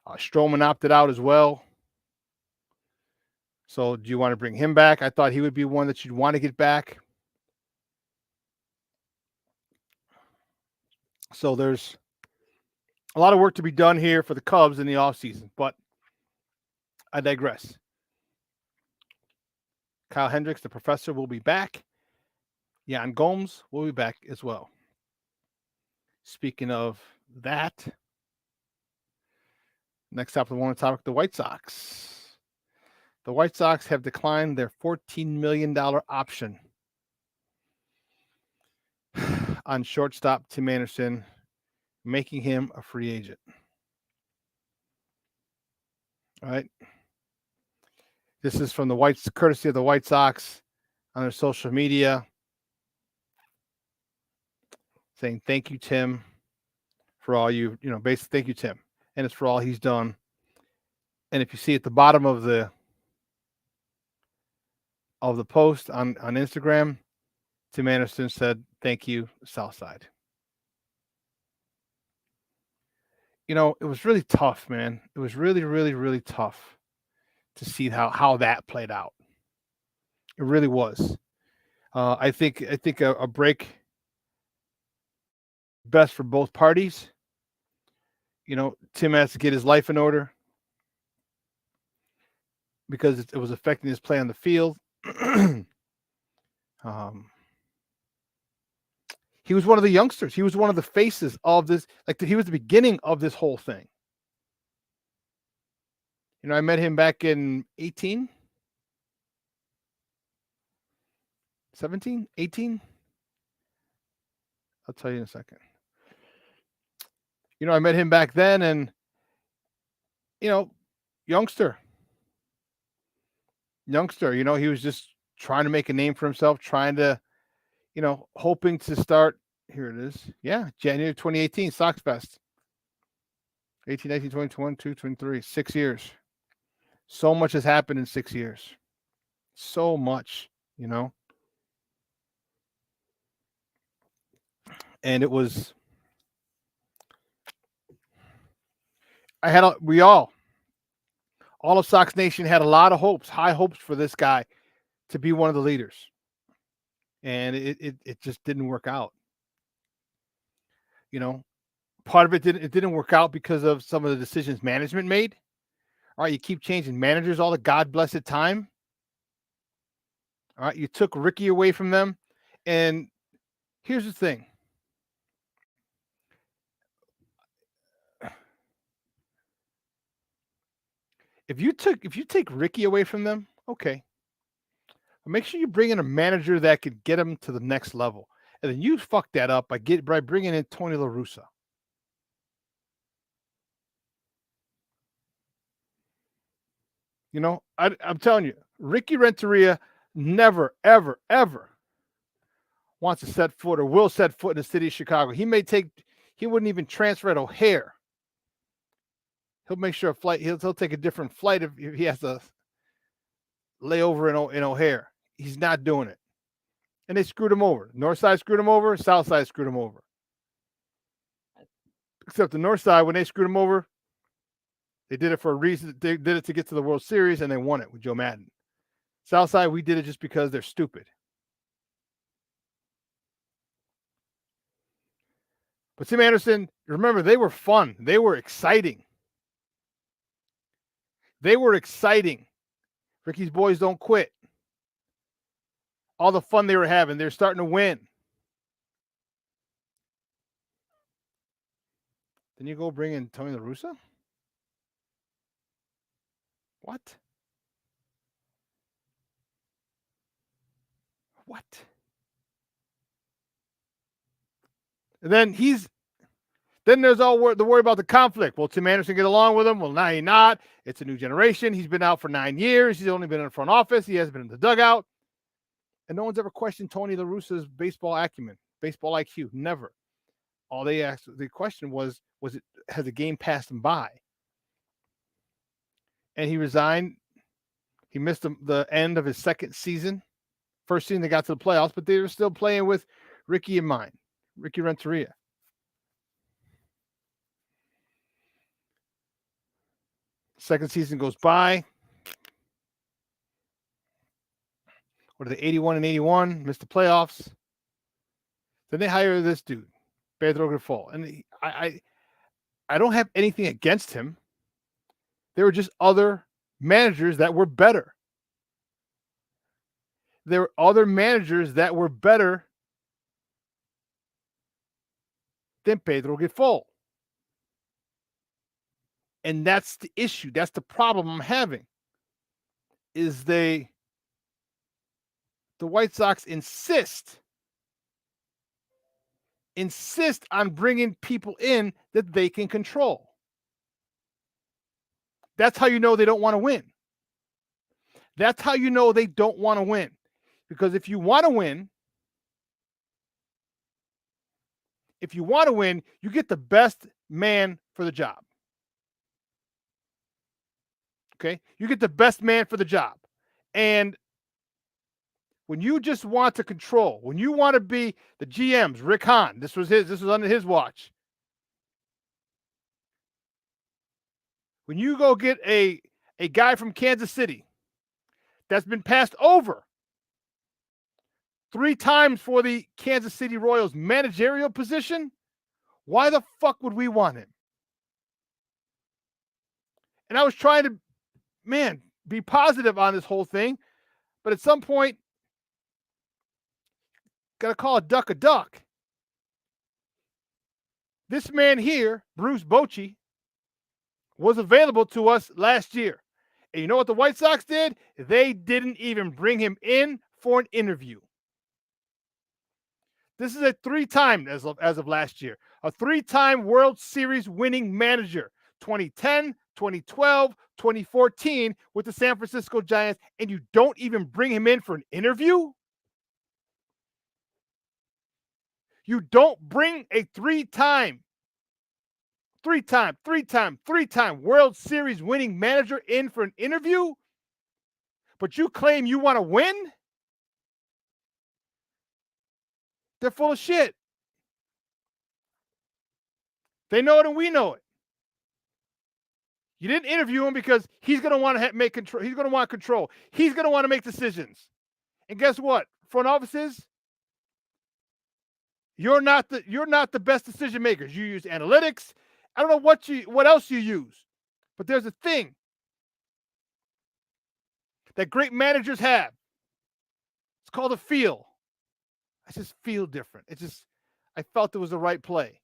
Stroman opted out as well. So do you want to bring him back? I thought he would be one that you'd want to get back. So there's a lot of work to be done here for the Cubs in the offseason, but I digress. Kyle Hendricks, the professor, will be back. Yan Gomes will be back as well. Speaking of that, next up, I want to talk about the White Sox. The White Sox have declined their $14 million option on shortstop Tim Anderson, making him a free agent. All right. This is from courtesy of the White Sox on their social media. saying thank you, Tim, for all basically thank you, Tim, and it's for all he's done. And if you see at the bottom of the post on Instagram, Tim Anderson said, "Thank you, Southside." It was really tough, man. It was really, really, really tough to see how that played out. It really was. I think a break best for both parties. Tim has to get his life in order because it was affecting his play on the field. He was one of the youngsters. He was one of the faces of this. He was the beginning of this whole thing. I met him back in 18, 17, 18. I'll tell you in a second. I met him back then, and youngster. He was just trying to make a name for himself, trying to, hoping to start. Here it is. Yeah, January 2018, Sox Fest. 18, 19, 20, 22, 23, 6 years. So much has happened in 6 years. So much, And it was, all of Sox Nation had a lot of hopes, high hopes for this guy to be one of the leaders. And it just didn't work out. Part of it didn't work out because of some of the decisions management made. All right, you keep changing managers all the God blessed time. All right, you took Ricky away from them. And here's the thing. If you take Ricky away from them, okay. But make sure you bring in a manager that could get them to the next level. And then you fuck that up by bringing in Tony La Russa. I'm telling you, Ricky Renteria never, ever, ever wants to set foot or will set foot in the city of Chicago. He wouldn't even transfer at O'Hare. He'll make sure he'll take a different flight if he has to lay over in O'Hare. He's not doing it. And they screwed him over. North side screwed him over. South side screwed him over. Except the North side, when they screwed him over, they did it for a reason. They did it to get to the World Series, and they won it with Joe Madden. South side, we did it just because they're stupid. But Tim Anderson, remember, they were fun. They were exciting. Ricky's boys don't quit. All the fun they were having, they're starting to win. Then you go bring in Tony La Russa? What? And then there's all the worry about the conflict. Will Tim Anderson get along with him? Well, now he's not. It's a new generation. He's been out for 9 years. He's only been in the front office. He hasn't been in the dugout. And no one's ever questioned Tony La Russa's baseball acumen, baseball IQ. Never. All they asked, the question was has the game passed him by? And he resigned. He missed the end of his second season. First season they got to the playoffs, but they were still playing with Ricky in mind, Ricky Renteria. Second season goes by. What are they, 81 and 81? Missed the playoffs. Then they hire this dude, Pedro Grifol. And I don't have anything against him. There were just other managers that were better. There were other managers that were better than Pedro Grifol. And that's the issue. That's the problem I'm having. Is the White Sox insist on bringing people in that they can control. That's how you know they don't want to win. That's how you know they don't want to win. Because if you want to win, if you want to win, you get the best man for the job. Okay? You get the best man for the job. And when you just want to control, when you want to be the GMs, Rick Hahn, this was under his watch. When you go get a guy from Kansas City that's been passed over 3 times for the Kansas City Royals managerial position, why the fuck would we want him? And I was trying to, be positive on this whole thing, but at some point, got to call a duck. This man here, Bruce Bochy, was available to us last year. And you know what the White Sox did? They didn't even bring him in for an interview. This is a 3-time, as of last year, a 3-time World Series winning manager, 2010, 2012, 2014 with the San Francisco Giants, and you don't even bring him in for an interview? You don't bring a 3-time World Series winning manager in for an interview, but you claim you want to win? They're full of shit. They know it and we know it. You didn't interview him because he's going to want to make control. He's going to want control. He's going to want to make decisions. And guess what? Front offices, you're not the best decision makers. You use analytics. I don't know what else you use. But there's a thing that great managers have. It's called a feel. I just feel different. I felt it was the right play.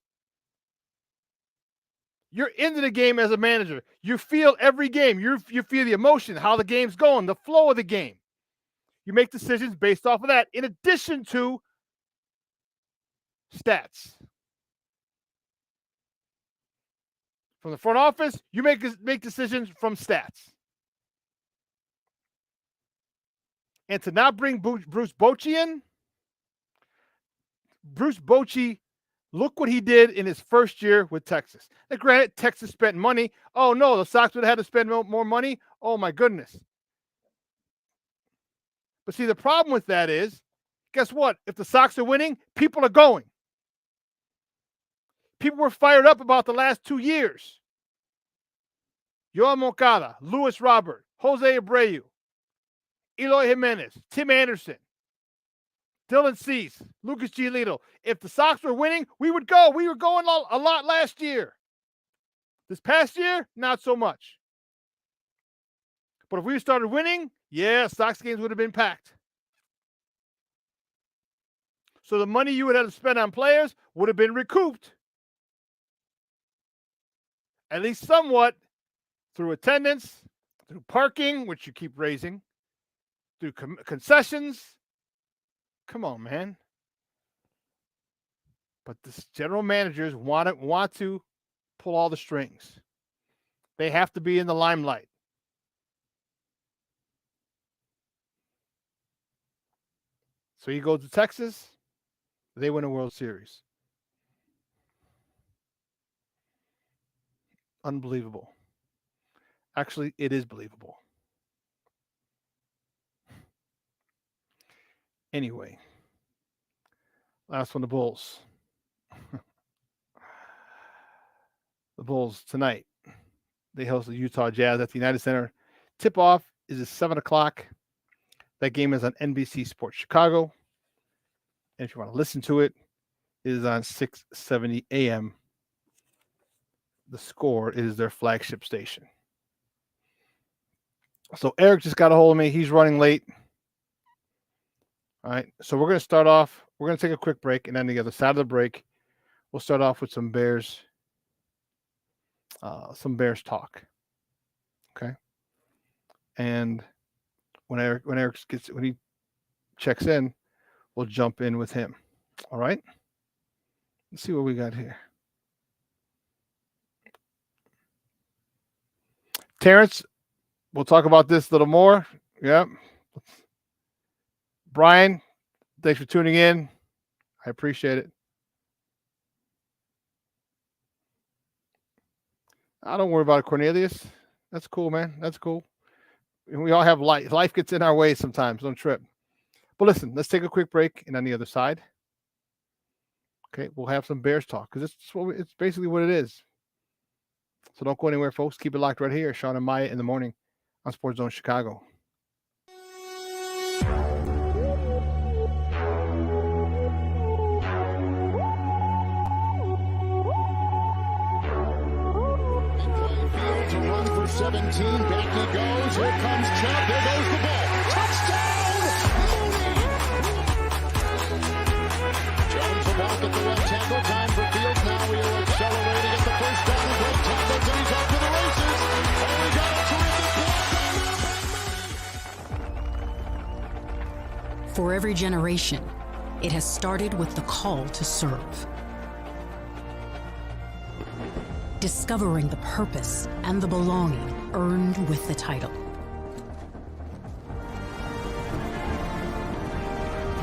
You're into the game as a manager. You feel every game. You feel the emotion, how the game's going, the flow of the game. You make decisions based off of that, in addition to stats. From the front office, you make decisions from stats. And to not bring Bruce Bochy in, Bruce Bochy, look what he did in his first year with Texas. Now, granted, Texas spent money. Oh, no, the Sox would have had to spend more money. Oh, my goodness. But see, the problem with that is, guess what? If the Sox are winning, people are going. People were fired up about the last 2 years. Yoel Moncada, Luis Robert, Jose Abreu, Eloy Jimenez, Tim Anderson, Dylan Cease, Lucas Giolito. If the Sox were winning, we would go. We were going a lot last year. This past year, not so much. But if we started winning, Sox games would have been packed. So the money you would have to spend on players would have been recouped, at least somewhat, through attendance, through parking, which you keep raising, through concessions. Come on, man. But the general managers want to pull all the strings. They have to be in the limelight. So he goes to Texas. They win a World Series. Unbelievable. Actually, it is believable. Anyway, last one, the Bulls. The Bulls tonight, they host the Utah Jazz at the United Center. Tip-off is at 7 o'clock. That game is on NBC Sports Chicago. And if you want to listen to it, it is on 670 AM. The Score is their flagship station. So Eric just got a hold of me. He's running late. All right. So we're going to start off. We're going to take a quick break. And then the other side of the break, we'll start off with some Bears talk. Okay. And when he checks in, we'll jump in with him. All right. Let's see what we got here. Terrence, we'll talk about this a little more. Yep. Brian, thanks for tuning in. I appreciate it. I don't worry about it, Cornelius. That's cool, man. That's cool. We all have life. Life gets in our way sometimes. Don't trip. But listen, let's take a quick break, and on the other side, okay, we'll have some Bears talk because it's basically what it is. So don't go anywhere, folks. Keep it locked right here. Shawn and Maya in the morning on Sports Zone Chicago. To run for 17, back he goes, here comes Chubb, there goes the ball, touchdown, Mooney! Jones about at the left tackle, time for Fields, now he'll accelerate to get the first down, great tackles, and he's off to the races, and we got a terrific block. For every generation, it has started with the call to serve. Discovering the purpose and the belonging earned with the title.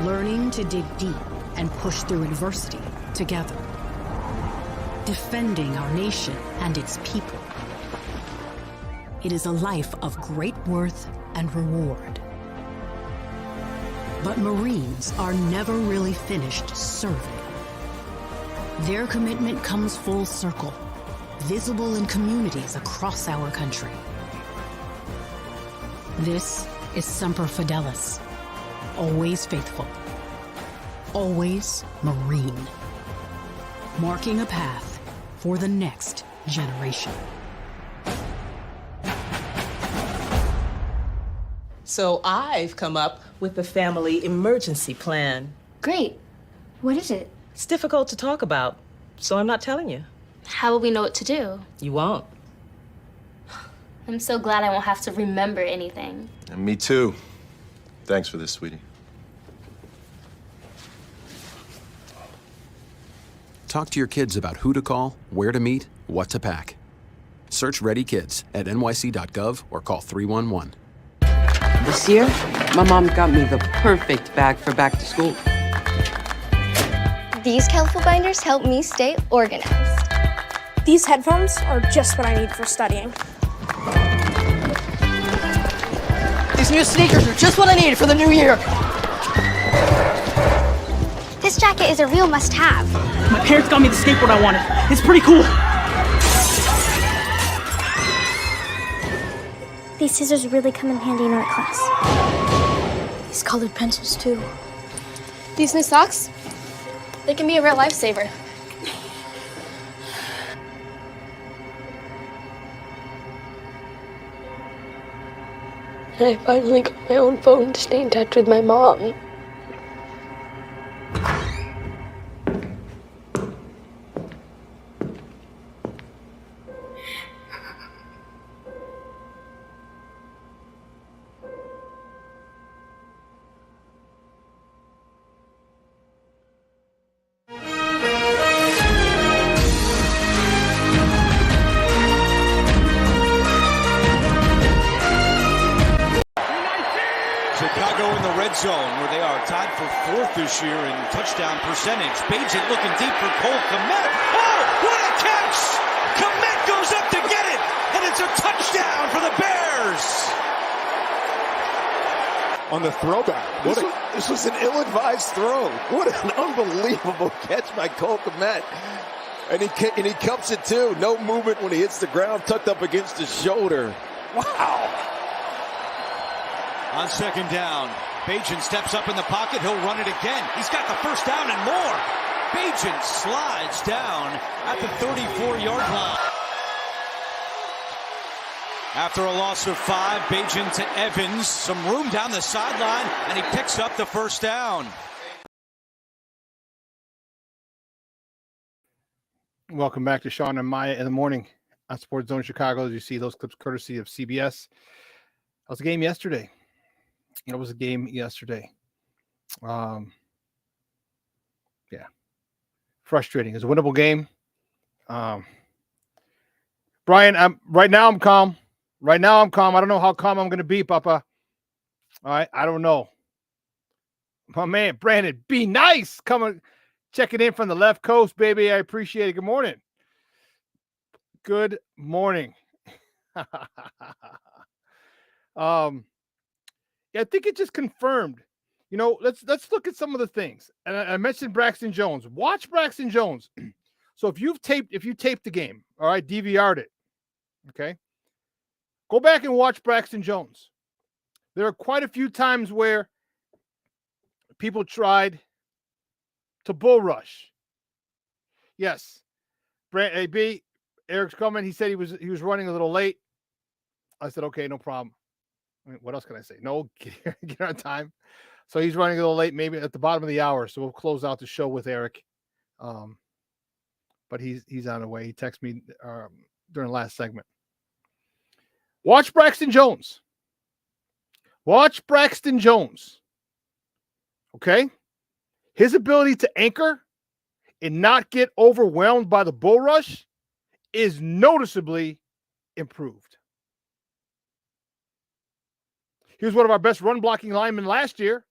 Learning to dig deep and push through adversity together. Defending our nation and its people. It is a life of great worth and reward. But Marines are never really finished serving. Their commitment comes full circle, visible in communities across our country. This is Semper Fidelis, always faithful, always Marine, marking a path for the next generation. So I've come up with the family emergency plan. Great. What is it? It's difficult to talk about, so I'm not telling you. How will we know what to do? You won't. I'm so glad I won't have to remember anything. And me too. Thanks for this, sweetie. Talk to your kids about who to call, where to meet, what to pack. Search Ready Kids at nyc.gov or call 311. This year, my mom got me the perfect bag for back to school. These colorful binders help me stay organized. These headphones are just what I need for studying. These new sneakers are just what I need for the new year. This jacket is a real must-have. My parents got me the skateboard I wanted. It's pretty cool. These scissors really come in handy in art class. These colored pencils, too. These new socks? They can be a real lifesaver. I finally got my own phone to stay in touch with my mom. Chicago in the red zone, where they are tied for fourth this year in touchdown percentage. Bagent looking deep for Cole Kmet. Oh, what a catch! Kmet goes up to get it, and it's a touchdown for the Bears. On the throwback. This was an ill-advised throw. What an unbelievable catch by Cole Kmet. And he cups it too. No movement when he hits the ground, tucked up against his shoulder. Wow. On second down, Bagent steps up in the pocket. He'll run it again. He's got the first down and more. Bagent slides down at the 34-yard line. After a loss of 5, Bagent to Evans. Some room down the sideline, and he picks up the first down. Welcome back to Shawn and Maya in the morning on Sports Zone Chicago. As you see those clips courtesy of CBS. That was a game yesterday. Yeah. Frustrating. It's a winnable game. Brian, right now I'm calm. I don't know how calm I'm going to be, Papa. All right. I don't know. My man, Brandon, be nice. Checking in from the left coast, baby. I appreciate it. Good morning. Good morning. Yeah, I think it just confirmed. Let's look at some of the things. And I mentioned Braxton Jones. Watch Braxton Jones. So if you taped the game, all right, DVR'd it, okay, go back and watch Braxton Jones. There are quite a few times where people tried to bull rush. Yes, AB, Eric's coming. He said he was running a little late. I said, okay, no problem. I mean, what else can I say? No, get on time. So he's running a little late, maybe at the bottom of the hour. So we'll close out the show with Eric. But he's on the way. He texted me during the last segment. Watch Braxton Jones. Watch Braxton Jones. Okay? His ability to anchor and not get overwhelmed by the bull rush is noticeably improved. He was one of our best run blocking linemen last year.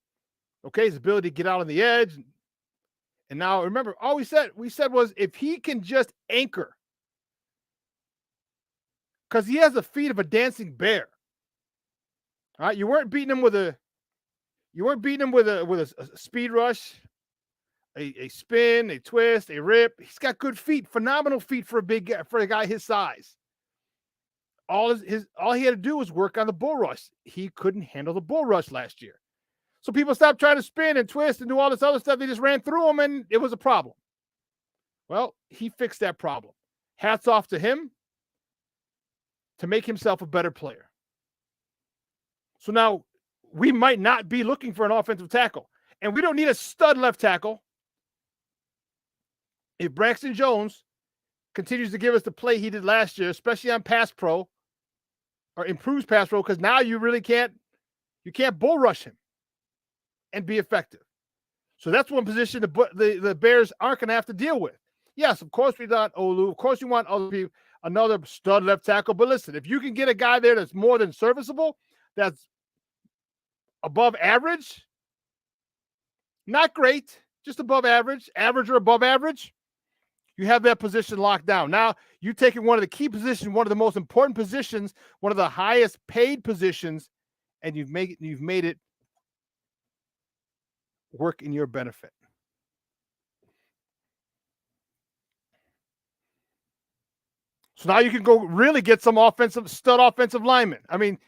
Okay, his ability to get out on the edge. And now remember, all we said was if he can just anchor, because he has the feet of a dancing bear. All right, you weren't beating him with a speed rush, a spin, a twist, a rip. He's got good feet, phenomenal feet for a guy his size. All he had to do was work on the bull rush. He couldn't handle the bull rush last year. So people stopped trying to spin and twist and do all this other stuff. They just ran through him, and it was a problem. Well, he fixed that problem. Hats off to him to make himself a better player. So now we might not be looking for an offensive tackle, and we don't need a stud left tackle. If Braxton Jones continues to give us the play he did last year, especially on pass pro, or improves pass pro, because now you really can't bull rush him and be effective. So that's one position the Bears aren't going to have to deal with. Yes, of course we want Olu. Of course we want other people, another stud left tackle. But listen, if you can get a guy there that's more than serviceable, that's above average, not great, just above average, average or above average, you have that position locked down. Now you're taking one of the key positions, one of the most important positions, one of the highest paid positions, and you've made it work in your benefit. So now you can go really get some stud offensive linemen. I mean,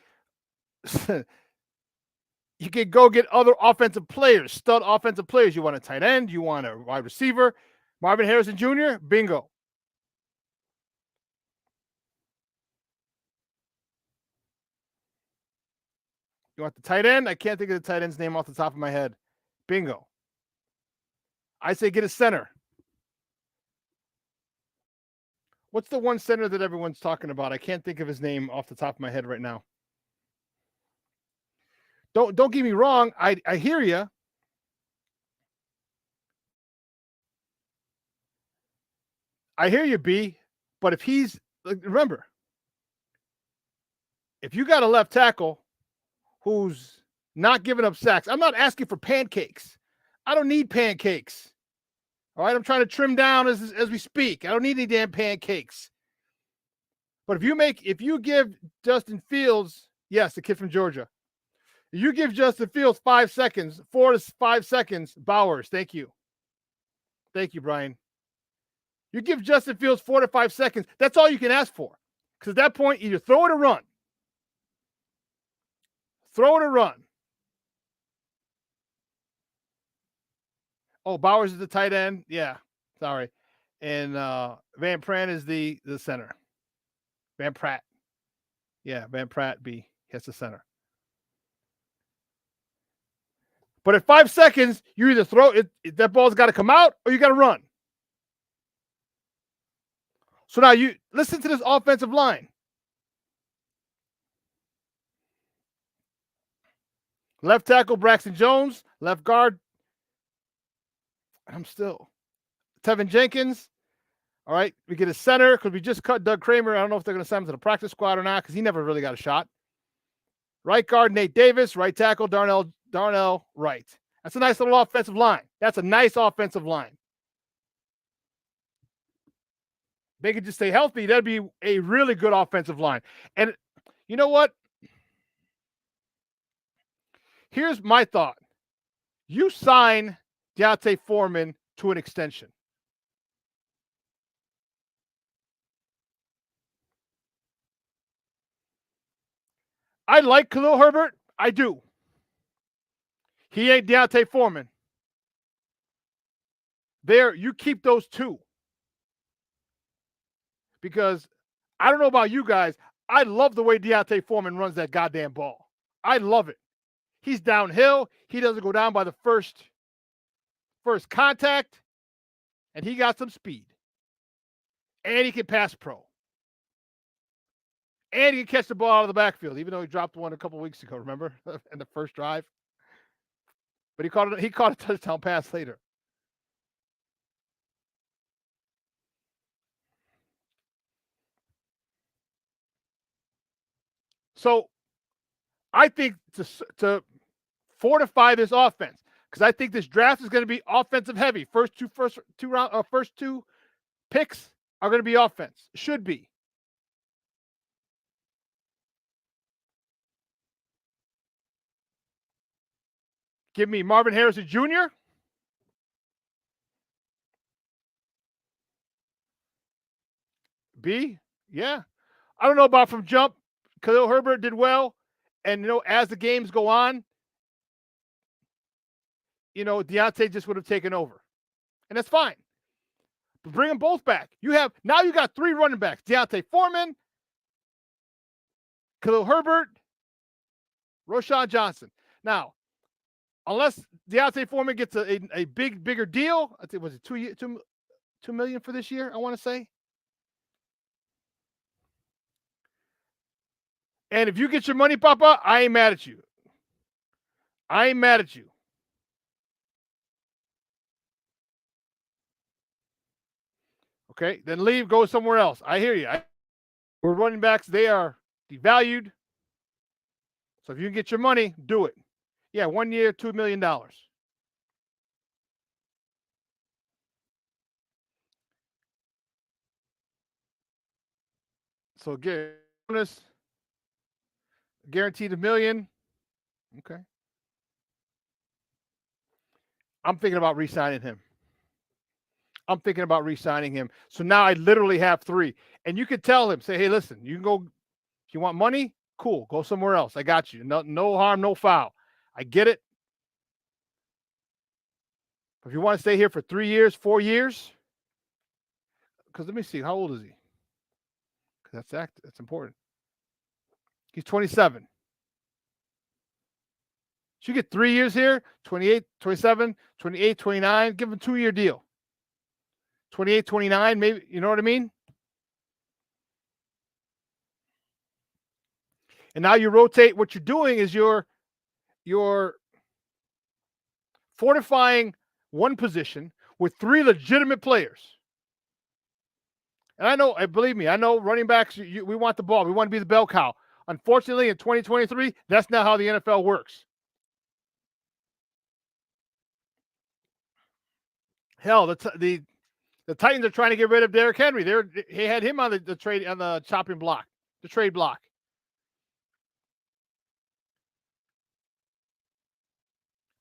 you can go get other offensive players, stud offensive players. You want a tight end, you want a wide receiver, Marvin Harrison Jr., bingo. You want the tight end? I can't think of the tight end's name off the top of my head. Bingo. I say get a center. What's the one center that everyone's talking about? I can't think of his name off the top of my head right now. Don't get me wrong. I hear you. I hear you, B. But if remember, if you got a left tackle who's not giving up sacks, I'm not asking for pancakes. I don't need pancakes. All right, I'm trying to trim down as we speak. I don't need any damn pancakes. But if you give Justin Fields, yes, the kid from Georgia, you give Justin Fields 5 seconds, 4 to 5 seconds, Bowers, thank you. Thank you, Brian. You give Justin Fields 4 to 5 seconds, that's all you can ask for. Because at that point, either throw it or run. Throw it or run. Oh, Bowers is the tight end. Yeah, sorry. And Van Pratt is the center. Van Pratt. Yeah, Van Pratt B. That's the center. But at 5 seconds, you either throw it, that ball's got to come out, or you got to run. So now you listen to this offensive line. Left tackle, Braxton Jones. Left guard, Tevin Jenkins. All right, we get a center because we just cut Doug Kramer. I don't know if they're going to sign him to the practice squad or not because he never really got a shot. Right guard, Nate Davis. Right tackle, Darnell Wright. That's a nice little offensive line. That's a nice offensive line. they could just stay healthy, that'd be a really good offensive line. And you know what? Here's my thought. You sign D'Onta Foreman to an extension. I like Khalil Herbert. I do. He ain't D'Onta Foreman. There, you keep those two. Because I don't know about you guys, I love the way D'Onta Foreman runs that goddamn ball. I love it. He's downhill. He doesn't go down by the first contact. And he got some speed. And he can pass pro. And he can catch the ball out of the backfield, even though he dropped one a couple weeks ago, remember? In the first drive. But he caught a touchdown pass later. So I think to fortify this offense, because I think this draft is going to be offensive heavy. First two picks are going to be offense. Should be. Give me Marvin Harrison Jr. B, yeah. I don't know about from jump. Khalil Herbert did well. And, as the games go on, D'Onta just would have taken over. And that's fine. But bring them both back. You got 3 running backs. D'Onta Foreman, Khalil Herbert, Roschon Johnson. Now, unless D'Onta Foreman gets a bigger deal, I think was it $2 million for this year, I want to say. And if you get your money, Papa, I ain't mad at you. Okay, then leave, go somewhere else. I hear you. We're running backs, they are devalued. So if you can get your money, do it. Yeah, 1 year, $2 million. So bonus, guaranteed $1 million. Okay. I'm thinking about re-signing him. So now I literally have 3. And you could tell him, say, hey, listen, you can go, if you want money, cool, go somewhere else. I got you. No harm, no foul. I get it. If you want to stay here for 3 years, 4 years, because let me see, how old is he? Because that's important. He's 27. So you get 3 years here, 28, 27, 28, 29, give him a 2-year deal. 28, 29, maybe, you know what I mean? And now you rotate. What you're doing is you're fortifying one position with 3 legitimate players. And believe me, I know running backs, we want the ball. We want to be the bell cow. Unfortunately, in 2023, that's not how the NFL works. Hell, the Titans are trying to get rid of Derrick Henry. He had him on the trade, on the chopping block, the trade block.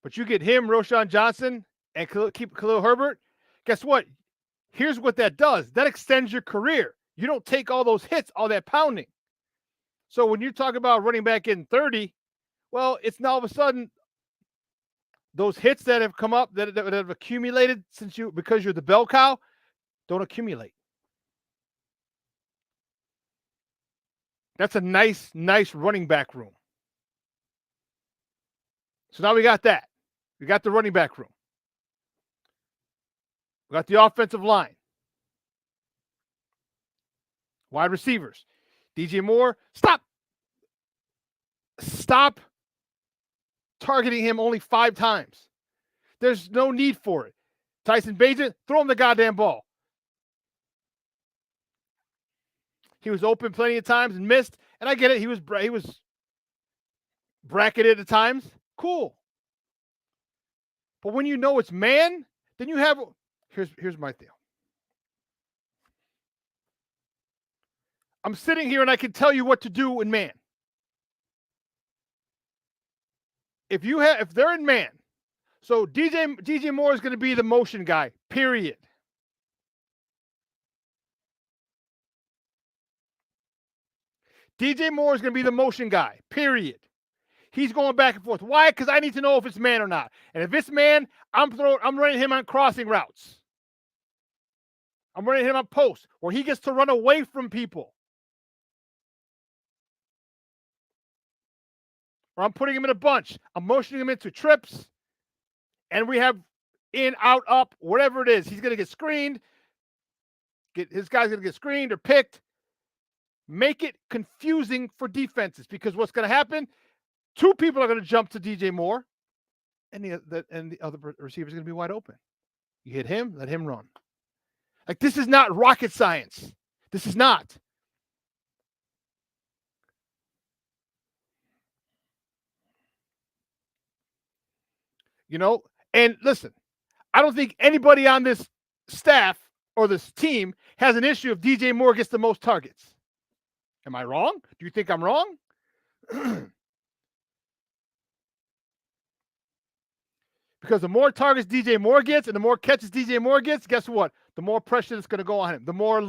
But you get him, Roschon Johnson, and keep Khalil Herbert. Guess what? Here's what that does. That extends your career. You don't take all those hits, all that pounding. So when you talk about running back in 30, well, it's now all of a sudden those hits that have come up that have accumulated because you're the bell cow, don't accumulate. That's a nice running back room. So now we got that. We got the running back room. We got the offensive line. Wide receivers. DJ Moore, stop targeting him only 5 times. There's no need for it. Tyson Bagent, throw him the goddamn ball. He was open plenty of times and missed. And I get it. He was bracketed at times. Cool. But when you know it's man, then you have. Here's my deal. I'm sitting here and I can tell you what to do in man. If they're in man, so DJ Moore is going to be the motion guy, period. DJ Moore is going to be the motion guy, period. He's going back and forth. Why? Because I need to know if it's man or not. And if it's man, I'm running him on crossing routes. I'm running him on posts where he gets to run away from people. Or I'm putting him in a bunch. I'm motioning him into trips. And we have in, out, up, whatever it is. He's going to get screened. His guy's going to get screened or picked. Make it confusing for defenses, because what's going to happen, two people are going to jump to DJ Moore, and the other receiver is going to be wide open. You hit him, let him run. Like, this is not rocket science. This is not. You know, and listen, I don't think anybody on this staff or this team has an issue if DJ Moore gets the most targets. Am I wrong? Do you think I'm wrong? Because the more targets DJ Moore gets and the more catches DJ Moore gets, guess what? The more pressure that's going to go on him. The more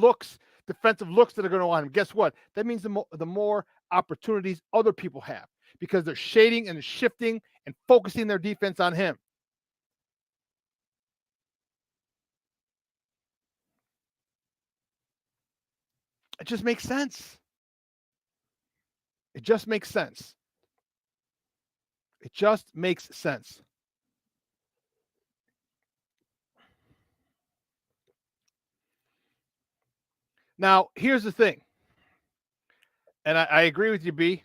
defensive looks that are going to go on him. Guess what? That means the more opportunities other people have, because they're shading and shifting and focusing their defense on him. It just makes sense. It just makes sense. It just makes sense. Now, here's the thing. And I agree with you, B.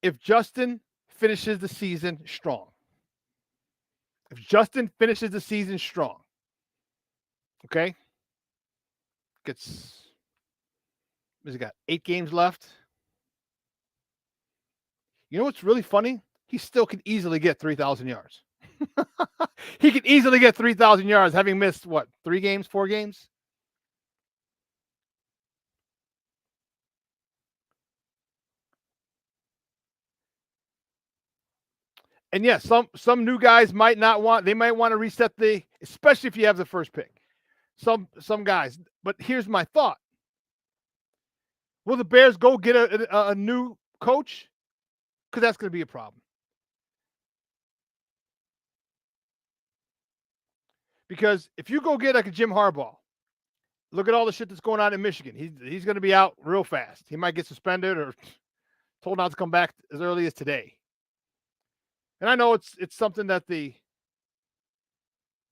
If Justin finishes the season strong, okay, has he got 8 games left? You know what's really funny? He still can easily get 3,000 yards. He can easily get 3,000 yards, having missed, 3 games, 4 games? And yes, some new guys might want to reset especially if you have the first pick. Some guys. But here's my thought. Will the Bears go get a new coach? Because that's going to be a problem. Because if you go get like a Jim Harbaugh, look at all the shit that's going on in Michigan. He's going to be out real fast. He might get suspended or told not to come back as early as today. And I know it's something that the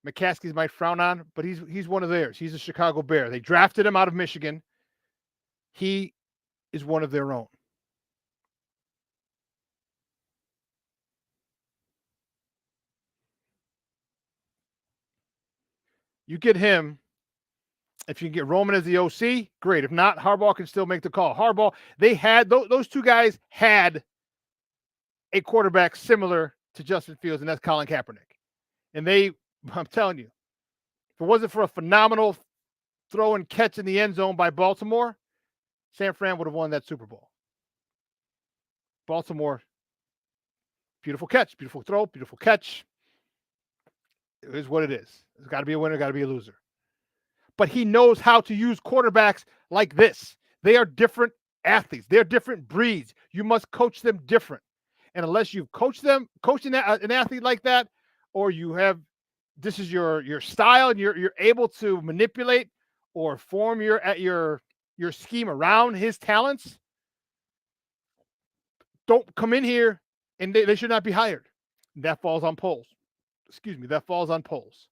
McCaskies might frown on, but he's one of theirs. He's a Chicago Bear. They drafted him out of Michigan. He is one of their own. You get him. If you get Roman as the OC, great. If not, Harbaugh can still make the call. Harbaugh, those two guys had a quarterback similar to Justin Fields, and that's Colin Kaepernick. And I'm telling you, if it wasn't for a phenomenal throw and catch in the end zone by Baltimore, San Fran would have won that Super Bowl. Baltimore, beautiful catch, beautiful throw, beautiful catch. It is what it is. There's got to be a winner, got to be a loser. But he knows how to use quarterbacks like this. They are different athletes. They're different breeds. You must coach them different. And unless you've coaching an athlete like that, or this is your style, and you're able to manipulate or form your scheme around his talents, don't come in here and they should not be hired. That falls on Poles. That falls on Poles.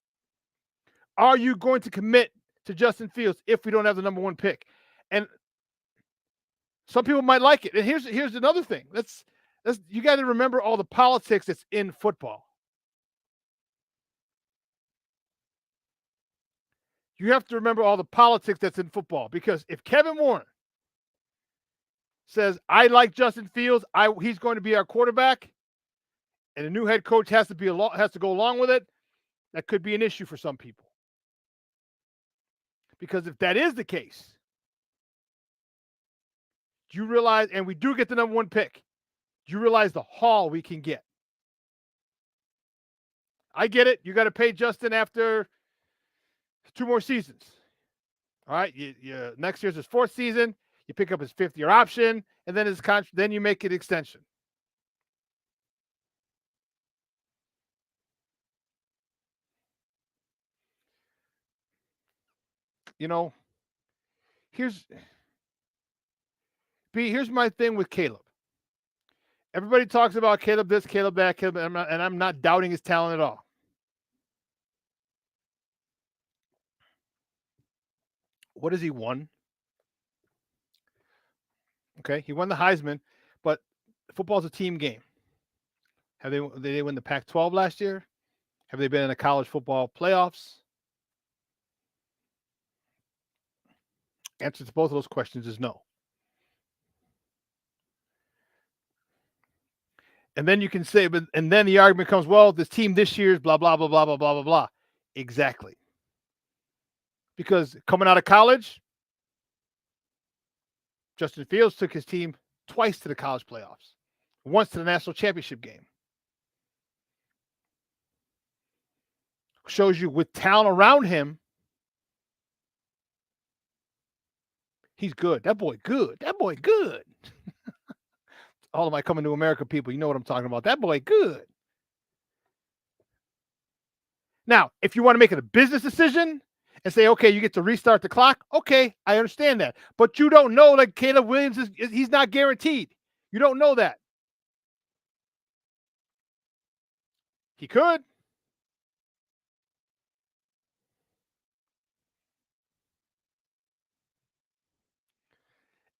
Are you going to commit to Justin Fields if we don't have the number 1 pick? And some people might like it. And here's another thing. You got to remember all the politics that's in football. You have to remember all the politics that's in football, because if Kevin Warren says, I like Justin Fields, he's going to be our quarterback, and a new head coach has to go along with it, that could be an issue for some people. Because if that is the case, do you realize, and we do get the number 1 pick, do you realize the haul we can get? I get it. You got to pay Justin after 2 more seasons. All right. Next year's his 4th season. You pick up his 5th-year option, and then then you make it extension. Here's my thing with Caleb. Everybody talks about Caleb this, Caleb that, Caleb, and I'm not doubting his talent at all. What has he won? Okay, he won the Heisman, but football's a team game. Did they win the Pac-12 last year? Have they been in the college football playoffs? Answer to both of those questions is no. And then you can say, and then the argument comes, well, this team this year is blah, blah, blah, blah, blah, blah, blah, blah. Exactly. Because coming out of college, Justin Fields took his team twice to the college playoffs, once to the national championship game. Shows you with talent around him, he's good. That boy good. That boy good. All of my Coming to America people, you know what I'm talking about. That boy good. Now, if you want to make it a business decision and say, okay, you get to restart the clock, okay, I understand that. But you don't know that Caleb Williams he's not guaranteed. You don't know that. He could.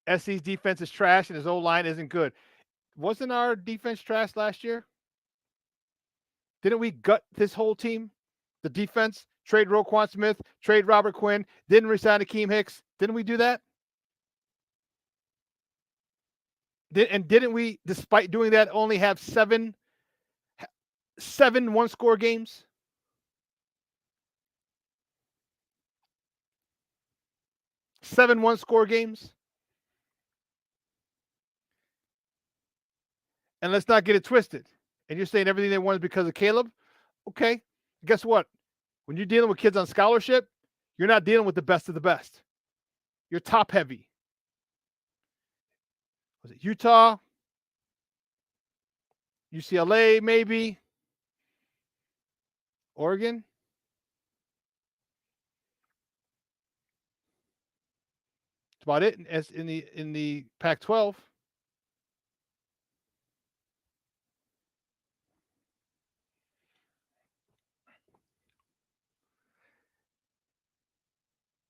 SC's defense is trash and his O-line isn't good. Wasn't our defense trash last year? Didn't we gut this whole team? The defense, trade Roquan Smith, trade Robert Quinn, didn't resign Akeem Hicks. Didn't we do that? Didn't we, despite doing that, only have seven one-score games? Seven one-score games? And let's not get it twisted. And you're saying everything they won is because of Caleb? Okay. Guess what? When you're dealing with kids on scholarship, you're not dealing with the best of the best. You're top heavy. Was it Utah? UCLA, maybe? Oregon? That's about it as in the Pac-12.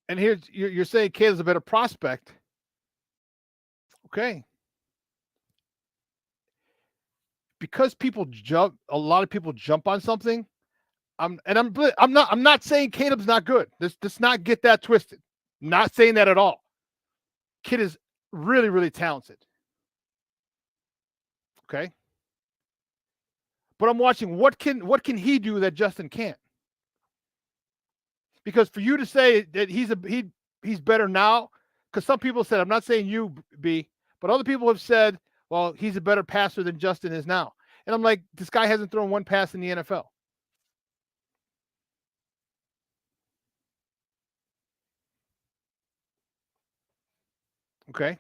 And here's you're saying Caleb's a better prospect. Okay. Because a lot of people jump on something. I'm not saying Caleb's not good. Let's not get that twisted. I'm not saying that at all. Kid is really, really talented. Okay. But I'm watching what can he do that Justin can't? Because for you to say that he's better now, because some people said, I'm not saying you, B, but other people have said, well, he's a better passer than Justin is now. And I'm like, this guy hasn't thrown one pass in the NFL. Okay.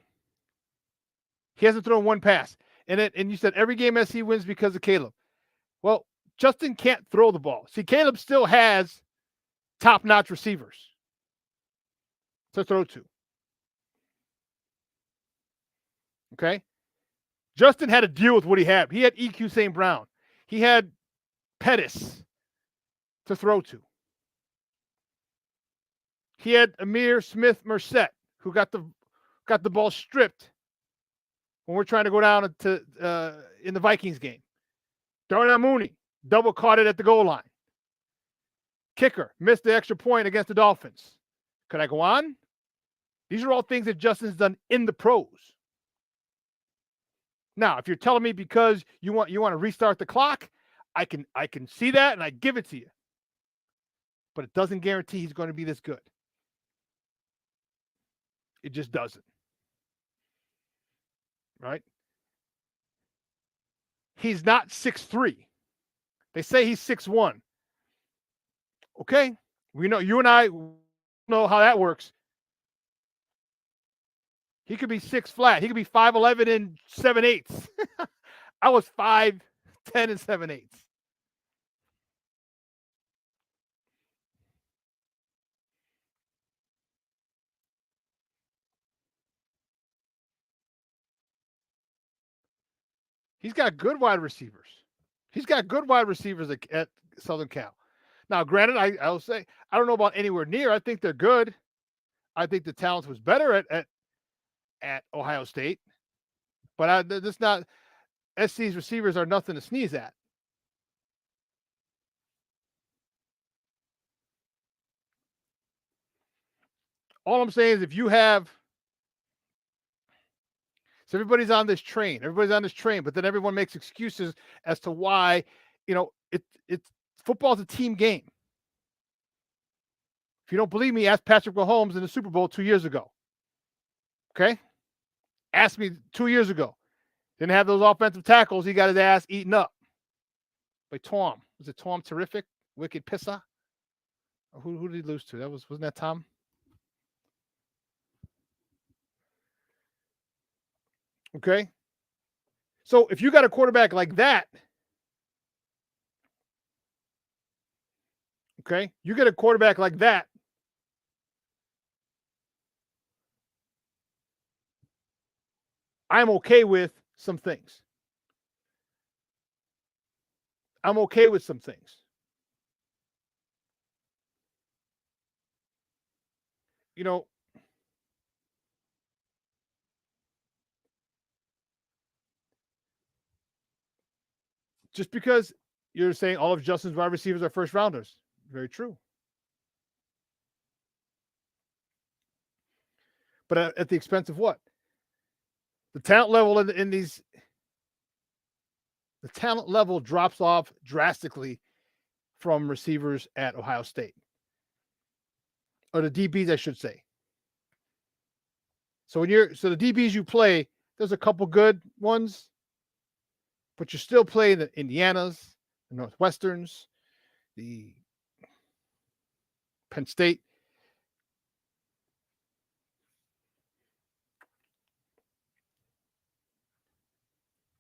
He hasn't thrown one pass. And you said every game SC wins because of Caleb. Well, Justin can't throw the ball. See, Caleb still has top-notch receivers to throw to. Okay? Justin had to deal with what he had. He had EQ St. Brown. He had Pettis to throw to. He had Amir Smith-Merced, who got the ball stripped when we're trying to go down to in the Vikings game. Darnell Mooney double caught it at the goal line. Kicker missed the extra point against the Dolphins. Could I go on? These are all things that Justin's done in the pros. Now, if you're telling me because you want to restart the clock, I can see that and I give it to you. But it doesn't guarantee he's going to be this good. It just doesn't. Right? He's not 6'3". They say he's 6'1". Okay? We know, you and I know how that works. He could be 6 flat. He could be 5'11" and 7/8. I was 5'10" and 7/8. He's got good wide receivers. He's got good wide receivers at Southern Cal. Now, granted, I'll say I don't know about anywhere near. I think they're good. I think the talent was better at Ohio State, but this not SC's receivers are nothing to sneeze at. All I'm saying is if you have, so everybody's on this train, but then everyone makes excuses as to why, it's football's a team game. If you don't believe me, ask Patrick Mahomes in the Super Bowl 2 years ago. Okay? Ask me 2 years ago. Didn't have those offensive tackles. He got his ass eaten up by Tom. Was it Tom Terrific? Wicked Pissa? Or who did he lose to? Wasn't that Tom? Okay? So if you got a quarterback like that, okay, you get a quarterback like that, I'm okay with some things. Just because you're saying all of Justin's wide receivers are first rounders. Very true. But at the expense of what? The talent level the talent level drops off drastically from receivers at Ohio State. Or the DBs, I should say. So the DBs you play, there's a couple good ones, but you're still playing the Indianas, the Northwesterns, the Penn State.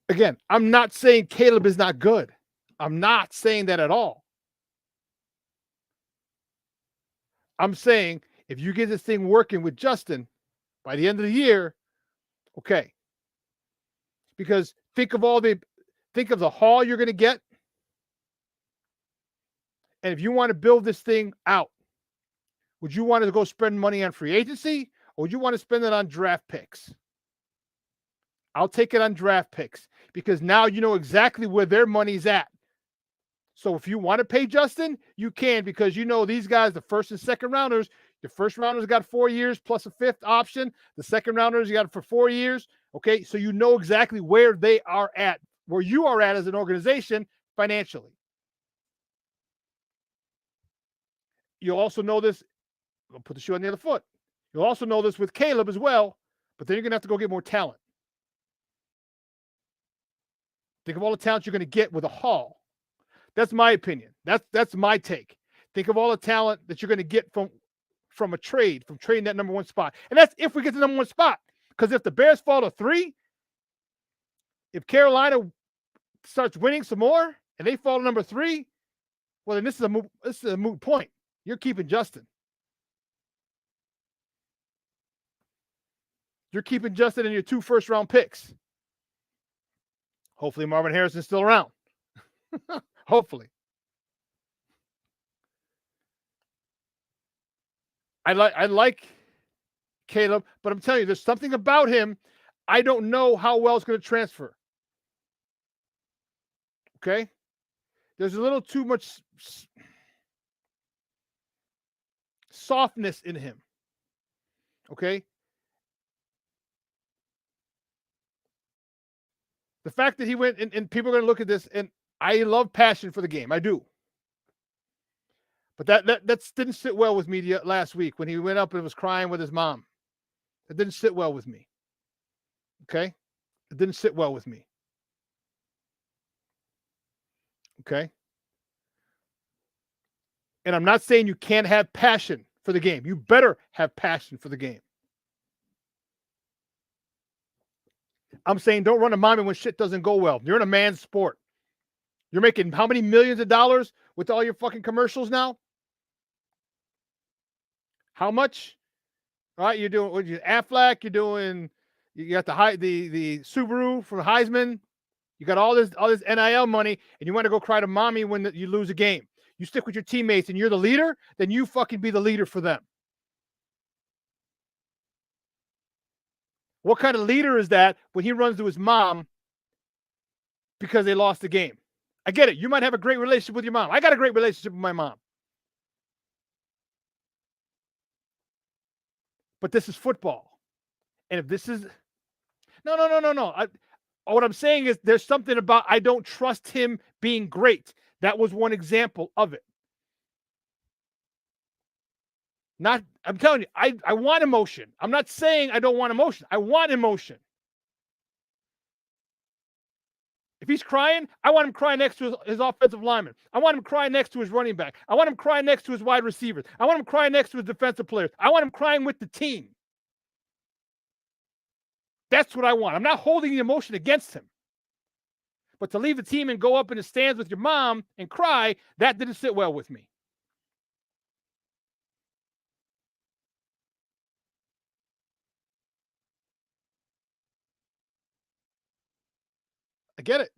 Again, I'm not saying Caleb is not good. I'm not saying that at all. I'm saying if you get this thing working with Justin by the end of the year, okay. Because think of the haul you're going to get. And if you want to build this thing out, would you want to go spend money on free agency or would you want to spend it on draft picks? I'll take it on draft picks because now you know exactly where their money's at. So if you want to pay Justin, you can because you know these guys, the first and second rounders, the first rounders got 4 years plus a fifth option. The second rounders you got it for 4 years. Okay, so you know exactly where they are at, where you are at as an organization financially. You'll also know this. I'll put the shoe on the other foot. You'll also know this with Caleb as well, but then you're going to have to go get more talent. Think of all the talent you're going to get with a haul. That's my opinion. That's my take. Think of all the talent that you're going to get from a trade, from trading that number one spot. And that's if we get the number one spot. Because if the Bears fall to 3, if Carolina starts winning some more and they fall to number 3, well, then this is a moot point. You're keeping Justin. You're keeping Justin and your 2 first-round picks. Hopefully Marvin Harrison's still around. Hopefully. I like Caleb, but I'm telling you, there's something about him. I don't know how well it's going to transfer. Okay? There's a little too much softness in him. Okay? The fact that he went and people are going to look at this, and I love passion for the game. I do. But that didn't sit well with me last week when he went up and was crying with his mom. It didn't sit well with me. Okay? It didn't sit well with me. Okay? And I'm not saying you can't have passion for the game. You better have passion for the game. I'm saying don't run a mommy when shit doesn't go well. You're in a man's sport. You're making how many millions of dollars with all your fucking commercials now? How much? All right, you're doing what you Aflac, you got the Subaru for Heisman. You got all this NIL money, and you want to go cry to mommy when you lose a game. You stick with your teammates and you're the leader, then you fucking be the leader for them. What kind of leader is that when he runs to his mom because they lost the game? I get it. You might have a great relationship with your mom. I got a great relationship with my mom. But this is football. And if this is... No. What I'm saying is there's something about I don't trust him being great. That was one example of it. I'm telling you, I want emotion. I'm not saying I don't want emotion. I want emotion. If he's crying, I want him crying next to his offensive lineman. I want him crying next to his running back. I want him crying next to his wide receivers. I want him crying next to his defensive players. I want him crying with the team. That's what I want. I'm not holding the emotion against him. But to leave the team and go up in the stands with your mom and cry, that didn't sit well with me. I get it.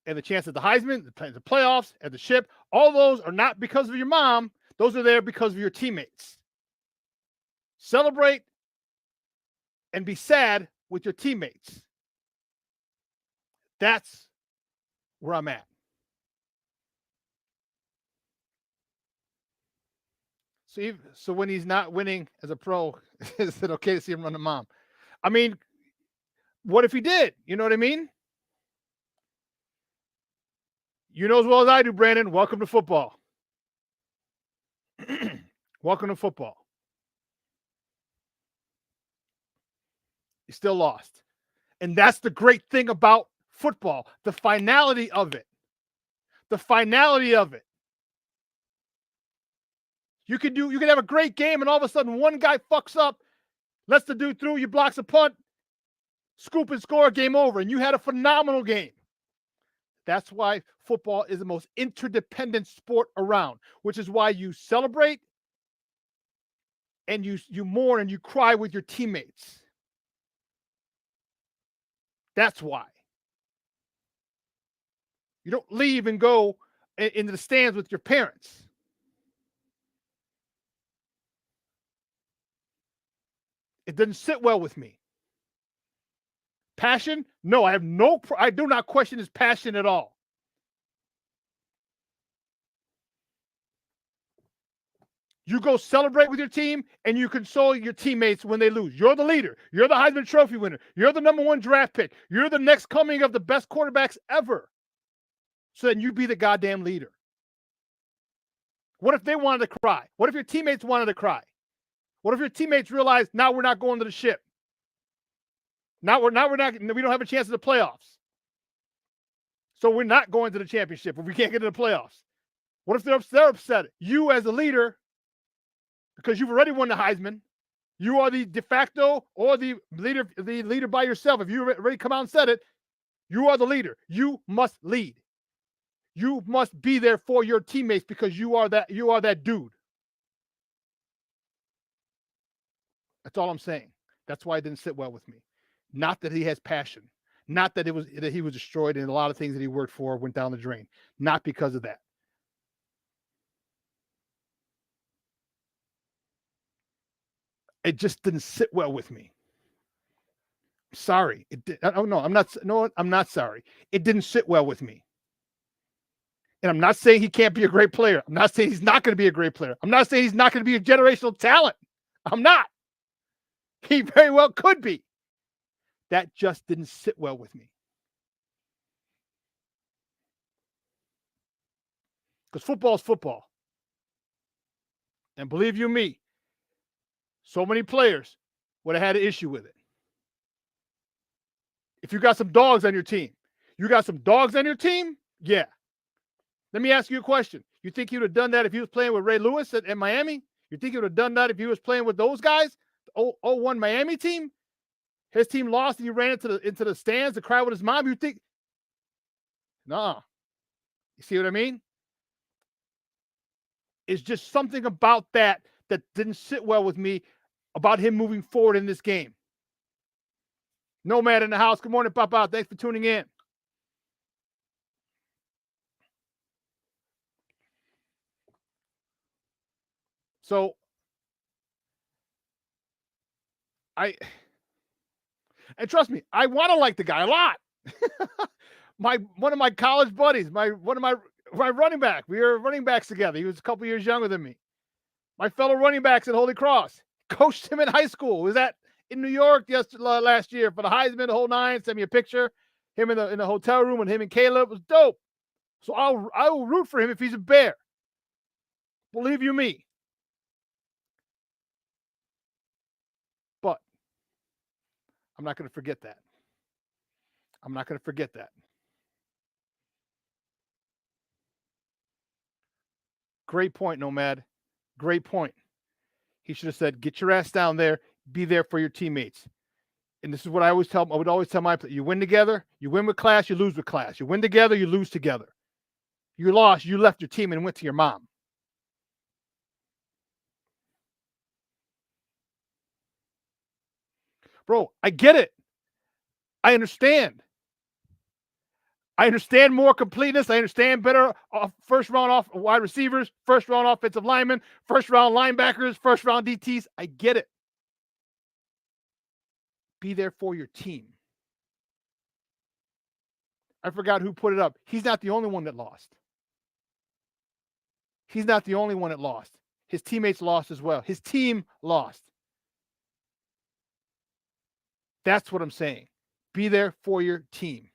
And the chance at the Heisman, the playoffs, at the ship, all those are not because of your mom. Those are there because of your teammates. Celebrate and be sad with your teammates. That's where I'm at. So when he's not winning as a pro, is it okay to see him run the mom? I mean, what if he did? You know what I mean? You know as well as I do, Brandon. Welcome to football. Welcome to football. You still lost. And that's the great thing about football, the finality of it. The finality of it. You can have a great game, and all of a sudden one guy fucks up, lets the dude through, you blocks a punt, scoop and score, game over, and you had a phenomenal game. That's why football is the most interdependent sport around, which is why you celebrate and you mourn and you cry with your teammates. That's why. You don't leave and go into the stands with your parents. It doesn't sit well with me. Passion? No, I do not question his passion at all. You go celebrate with your team and you console your teammates when they lose. You're the leader. You're the Heisman Trophy winner. You're the #1 draft pick. You're the next coming of the best quarterbacks ever. So then you be the goddamn leader. What if they wanted to cry? What if your teammates wanted to cry? What if your teammates realized now we're not going to the ship? Now we don't have a chance at the playoffs. So we're not going to the championship if we can't get to the playoffs. What if they're upset? You as a leader, because you've already won the Heisman, you are the de facto or the leader by yourself. If you already come out and said it, you are the leader. You must lead. You must be there for your teammates because you are that dude. That's all I'm saying. That's why it didn't sit well with me. Not that he has passion. Not that he was destroyed and a lot of things that he worked for went down the drain. Not because of that. It just didn't sit well with me. Sorry. I'm not sorry. It didn't sit well with me. And I'm not saying he can't be a great player. I'm not saying he's not going to be a great player. I'm not saying he's not going to be a generational talent. I'm not. He very well could be. That just didn't sit well with me. Because football is football. And believe you me, so many players would have had an issue with it. If you got some dogs on your team, yeah. Let me ask you a question. You think he would have done that if he was playing with Ray Lewis at Miami? You think he would have done that if he was playing with those guys? The 0-1 Miami team? His team lost and he ran into the stands to cry with his mom? You think? Nah. You see what I mean? It's just something about that didn't sit well with me about him moving forward in this game. Nomad in the house. Good morning, Papa. Thanks for tuning in. So, and trust me, I want to like the guy a lot. One of my college buddies, my running back. We were running backs together. He was a couple years younger than me. My fellow running backs at Holy Cross. Coached him in high school. Was that in New York last year for the Heisman, the whole nine. Sent me a picture. Him in the hotel room and him and Caleb. It was dope. So I will root for him if he's a Bear. Believe you me. But I'm not going to forget that. I'm not going to forget that. Great point, Nomad. Great point. He should have said, get your ass down there, be there for your teammates. And this is what I would always tell my players. You win together, you win with class, you lose with class. You win together, you lose together. You lost, you left your team and went to your mom. Bro, I get it. I understand. I understand more completeness. I understand better first round wide receivers, first round offensive linemen, first round linebackers, first round DTs. I get it. Be there for your team. I forgot who put it up. He's not the only one that lost. He's not the only one that lost. His teammates lost as well. His team lost. That's what I'm saying. Be there for your team.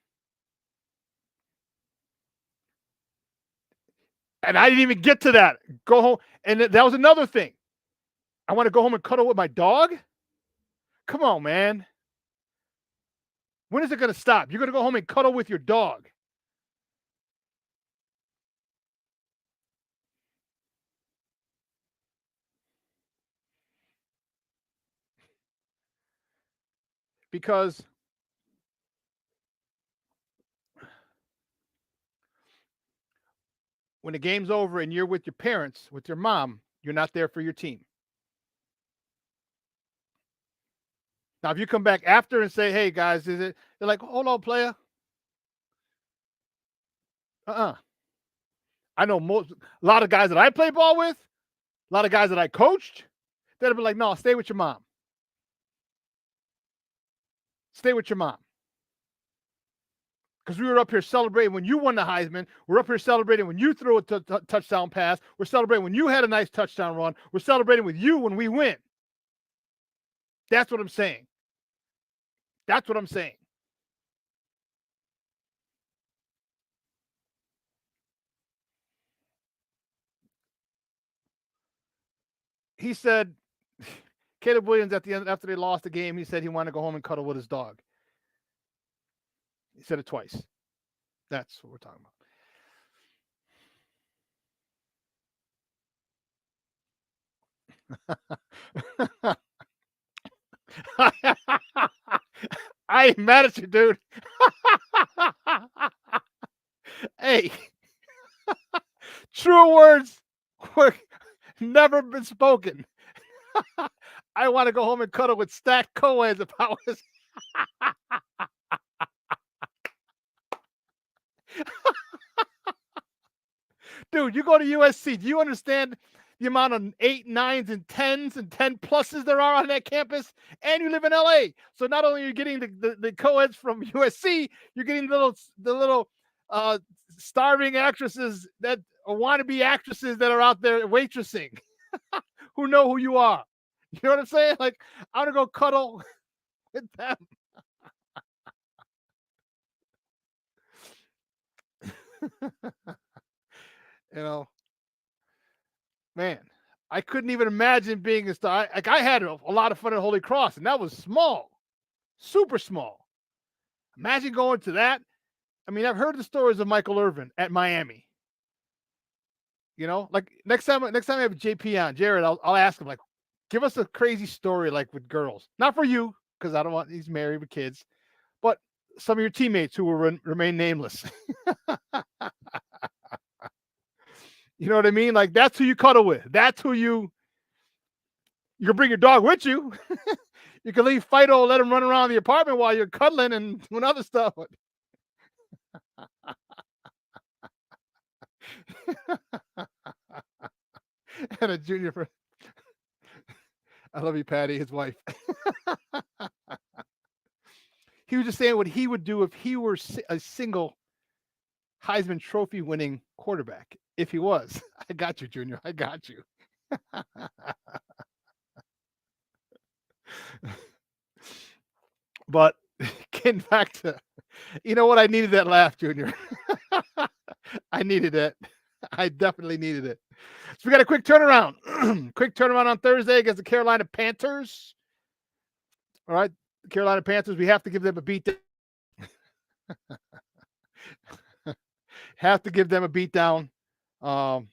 And I didn't even get to that. Go home. And that was another thing. I want to go home and cuddle with my dog? Come on, man. When is it going to stop? You're going to go home and cuddle with your dog. Because when the game's over and you're with your parents, with your mom, you're not there for your team. Now, if you come back after and say, hey, guys, they're like, hold on, player. I know a lot of guys that I play ball with, a lot of guys that I coached, they'll be like, no, stay with your mom. Stay with your mom. Because we were up here celebrating when you won the Heisman. We're up here celebrating when you threw a touchdown pass. We're celebrating when you had a nice touchdown run. We're celebrating with you when we win. That's what I'm saying. That's what I'm saying. He said, Caleb Williams at the end, after they lost the game, he said he wanted to go home and cuddle with his dog. He said it twice. That's what we're talking about. I ain't mad at you, dude. Hey, true words were never been spoken. I want to go home and cuddle with stacked co-eds if I was. Dude, you go to USC. Do you understand the amount of 8, 9s, and 10s and 10 pluses there are on that campus? And you live in LA. So not only are you getting the co-eds from USC, you're getting the little starving actresses that wannabe actresses that are out there waitressing who know who you are. You know what I'm saying? Like, I want to go cuddle with them. You know, man, I couldn't even imagine being a star. I had a lot of fun at Holy Cross, and that was small, super small. Imagine going to that. I mean, I've heard the stories of Michael Irvin at Miami. You know, like next time I have JP on, Jared, I'll ask him, like, give us a crazy story, like with girls. Not for you, because I don't want, he's married with kids, but some of your teammates who will remain nameless. You know what I mean? Like, that's who you cuddle with. That's who you can bring your dog with you. You can leave Fido, let him run around the apartment while you're cuddling and doing other stuff. And a junior for I love you, Patty, his wife. He was just saying what he would do if he were a single Heisman Trophy winning quarterback. If he was. I got you, Junior. I got you. But getting back to, you know what? I needed that laugh, Junior. I needed it. I definitely needed it. So we got a quick turnaround. Quick turnaround on Thursday against the Carolina Panthers. All right. The Carolina Panthers, we have to give them a beat. Have to give them a beat down. Because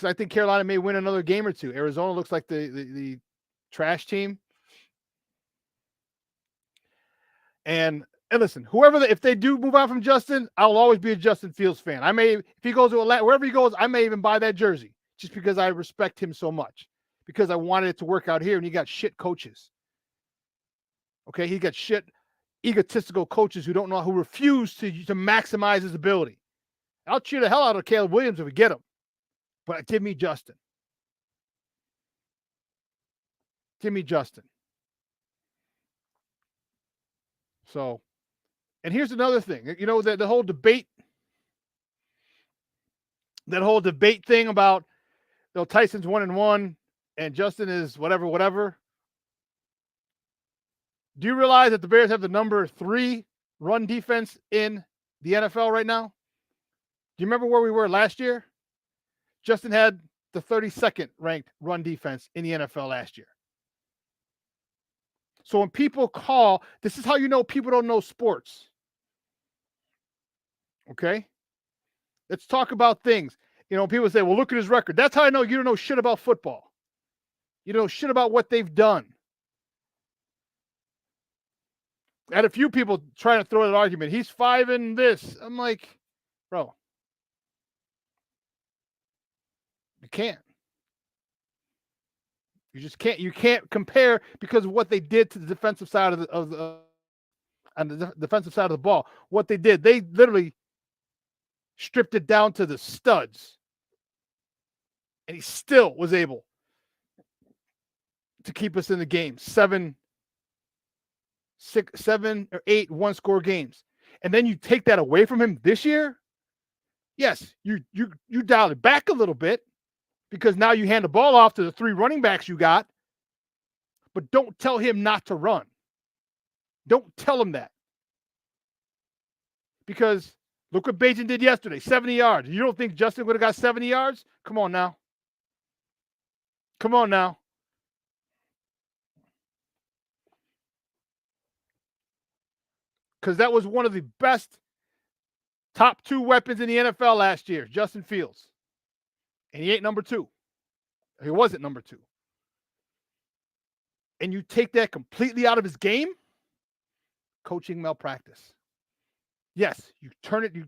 I think Carolina may win another game or two. Arizona looks like the trash team. And listen, if they do move on from Justin, I'll always be a Justin Fields fan. If he goes to Atlanta, wherever he goes, I may even buy that jersey just because I respect him so much, because I wanted it to work out here, and he got shit coaches. Okay, he got shit egotistical coaches who refuse to maximize his ability. I'll cheer the hell out of Caleb Williams if we get him, but give me Justin. Give me Justin. So, and here's another thing. You know, the whole debate, thing about, you know, Tyson's 1-1 and Justin is whatever. Do you realize that the Bears have the number 3 run defense in the NFL right now? Do you remember where we were last year? Justin had the 32nd ranked run defense in the NFL last year. So when people this is how you know people don't know sports. Okay? Let's talk about things. You know, people say, well, look at his record. That's how I know you don't know shit about football. You don't know shit about what they've done. I had a few people trying to throw that argument. He's 5 in this. I'm like, bro, you can't. You just can't. You can't compare because of what they did to the defensive side of the defensive side of the ball. What they did, they literally stripped it down to the studs, and he still was able to keep us in the game. 7 or 8 one-score games, and then you take that away from him this year. Yes, you dial it back a little bit, because now you hand the ball off to the 3 running backs you got, but don't tell him not to run. Don't tell him that. Because look what Bajan did yesterday, 70 yards. You don't think Justin would have got 70 yards? Come on now. Come on now. Because that was one of the best top 2 weapons in the NFL last year, Justin Fields. And he ain't number 2. He wasn't number 2. And you take that completely out of his game, coaching malpractice. Yes, you turn it, you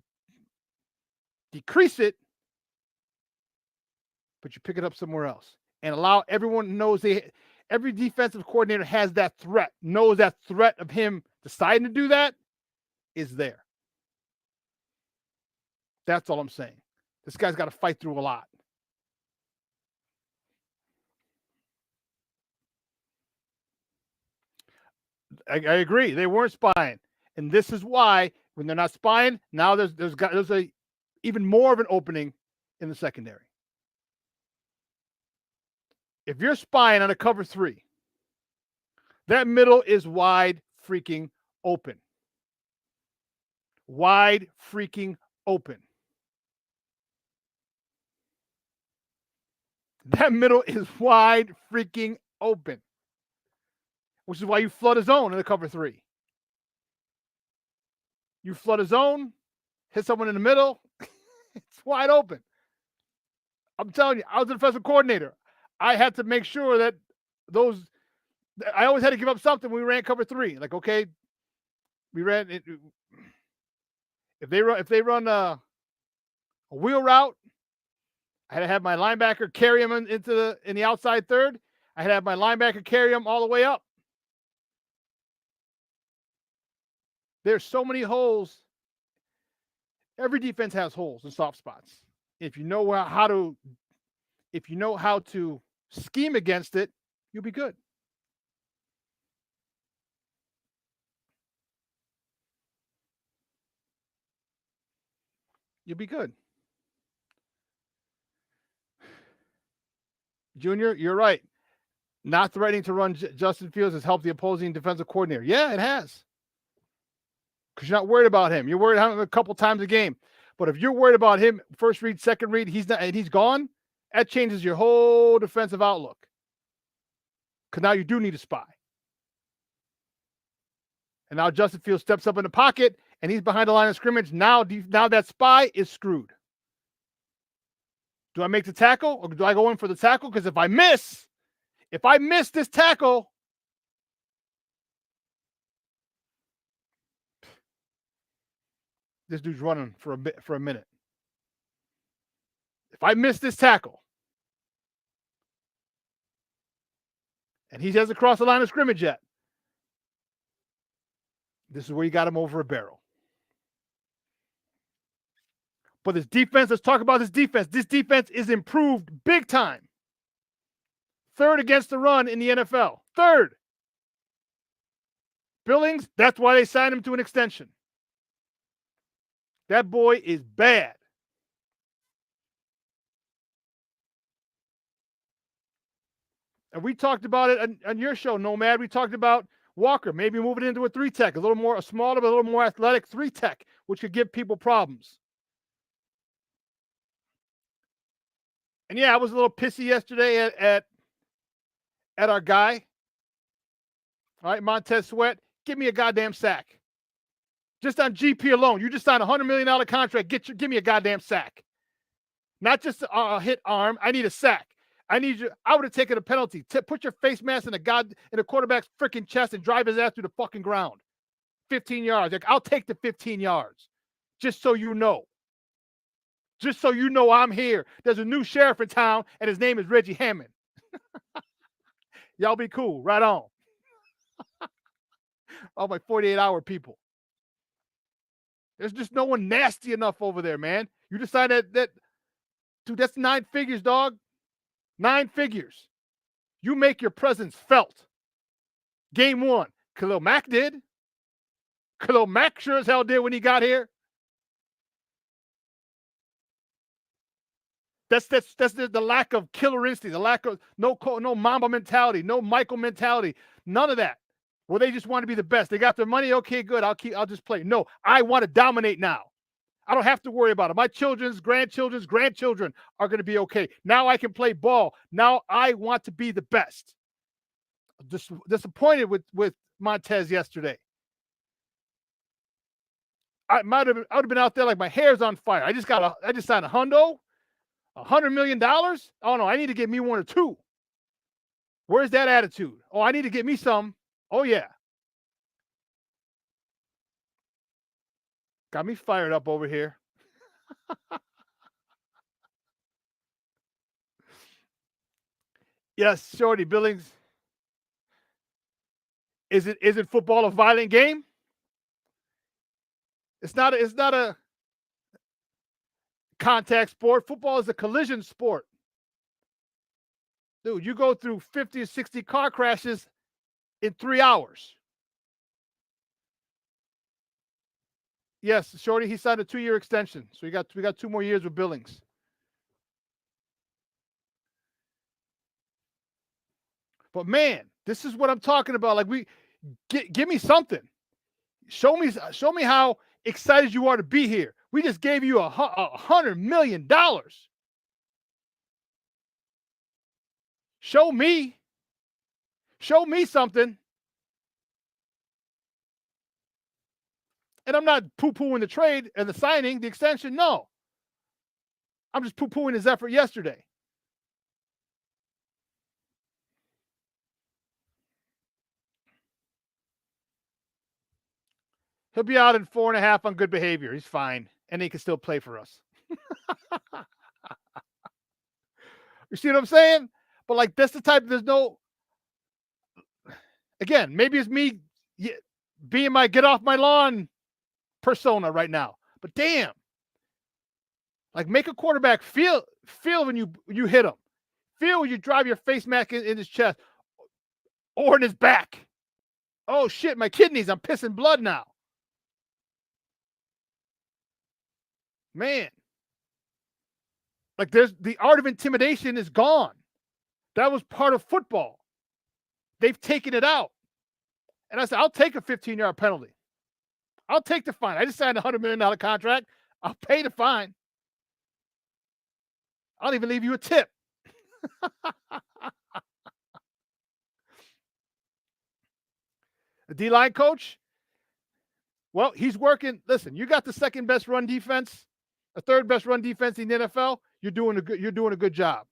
decrease it, but you pick it up somewhere else and allow everyone knows every defensive coordinator has that threat, knows that threat of him deciding to do that is there. That's all I'm saying. This guy's got to fight through a lot. I agree. They weren't spying. And this is why, when they're not spying, now there's a even more of an opening in the secondary. If you're spying on a cover 3, that middle is wide freaking open. Wide freaking open. That middle is wide freaking open, which is why you flood a zone in the cover 3. You flood a zone, hit someone in the middle, it's wide open. I'm telling you, I was a defensive coordinator. I had to make sure that I always had to give up something when we ran cover 3. Like, okay, we ran it. If they run a wheel route, I had to have my linebacker carry him in the outside third. I had to have my linebacker carry him all the way up. There's so many holes. Every defense has holes and soft spots. If you know how to scheme against it, you'll be good. You'll be good. Junior, you're right. Not threatening to run Justin Fields has helped the opposing defensive coordinator. Yeah, it has. Because you're not worried about him. You're worried about him a couple times a game. But if you're worried about him, first read, second read, he's gone, that changes your whole defensive outlook. Because now you do need a spy. And now Justin Fields steps up in the pocket, and he's behind the line of scrimmage. Now that spy is screwed. Do I make the tackle, or do I go in for the tackle? Because if I miss this tackle, this dude's running for a minute. If I miss this tackle, and he hasn't crossed the line of scrimmage yet, this is where you got him over a barrel. But this defense, let's talk about this defense. This defense is improved big time. 3rd against the run in the NFL. 3rd. Billings, that's why they signed him to an extension. That boy is bad. And we talked about it on your show, Nomad. We talked about Walker maybe moving into a 3-tech, a smaller, but a little more athletic 3-tech, which could give people problems. And yeah, I was a little pissy yesterday at our guy. All right, Montez Sweat, give me a goddamn sack. Just on GP alone, you just signed a $100 million contract. Give me a goddamn sack. Not just a hit arm. I need a sack. I would have taken a penalty. Put your face mask in a quarterback's freaking chest and drive his ass through the fucking ground. 15 yards. Like, I'll take the 15 yards. Just so you know. Just so you know I'm here. There's a new sheriff in town, and his name is Reggie Hammond. Y'all be cool. Right on. All my 48-hour people. There's just no one nasty enough over there, man. You decided that dude, that's 9 figures, dog. 9 figures. You make your presence felt. Game 1. Khalil Mack did. Khalil Mack sure as hell did when he got here. That's the lack of killer instinct, the lack of no Mamba mentality, no Michael mentality, none of that. Well, they just want to be the best. They got their money. Okay, good. I'll just play. No, I want to dominate now. I don't have to worry about it. My children's grandchildren are going to be okay. Now I can play ball. Now I want to be the best. Disappointed with Montez yesterday. I would have been out there like my hair's on fire. I just signed a hundo. $100 million? Oh, no, I need to get me 1 or 2. Where's that attitude? Oh, I need to get me some. Oh, yeah. Got me fired up over here. Yes, Shorty Billings. Is it football a violent game? It's not a contact sport. Football is a collision sport. Dude, you go through 50 or 60 car crashes in 3 hours. Yes, Shorty, he signed a 2-year extension. So we got 2 more years with Billings. But man, this is what I'm talking about. Like, give me something. Show me how excited you are to be here. We just gave you $100 million. Show me something. And I'm not poo-pooing the trade and the signing, the extension. No. I'm just poo-pooing his effort yesterday. He'll be out in 4.5 on good behavior. He's fine. And he can still play for us. You see what I'm saying? But like, that's the type, there's no, again, maybe it's me being my get off my lawn persona right now. But damn. Like, make a quarterback feel when you hit him. Feel when you drive your face mask in his chest or in his back. Oh shit, my kidneys, I'm pissing blood now. Man. Like, there's the art of intimidation is gone. That was part of football. They've taken it out. And I said, I'll take a 15-yard penalty. I'll take the fine. I just signed a $100 million contract. I'll pay the fine. I'll even leave you a tip. The D-line coach, well, he's working. Listen, you got the second best run defense, the third best run defense in the NFL. You're doing a good job.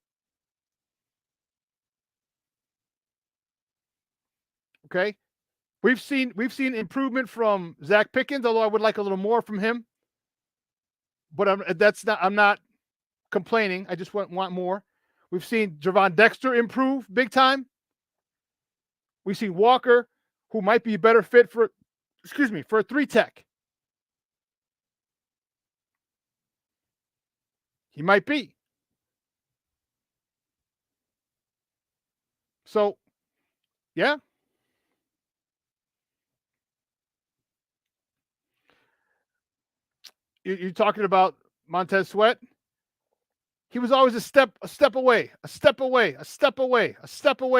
Okay, we've seen improvement from Zach Pickens, although I would like a little more from him. But I'm not complaining. I just want more. We've seen Javon Dexter improve big time. We've seen Walker, who might be a better fit for a 3-tech. He might be. So, yeah. You're talking about Montez Sweat. He was always a step away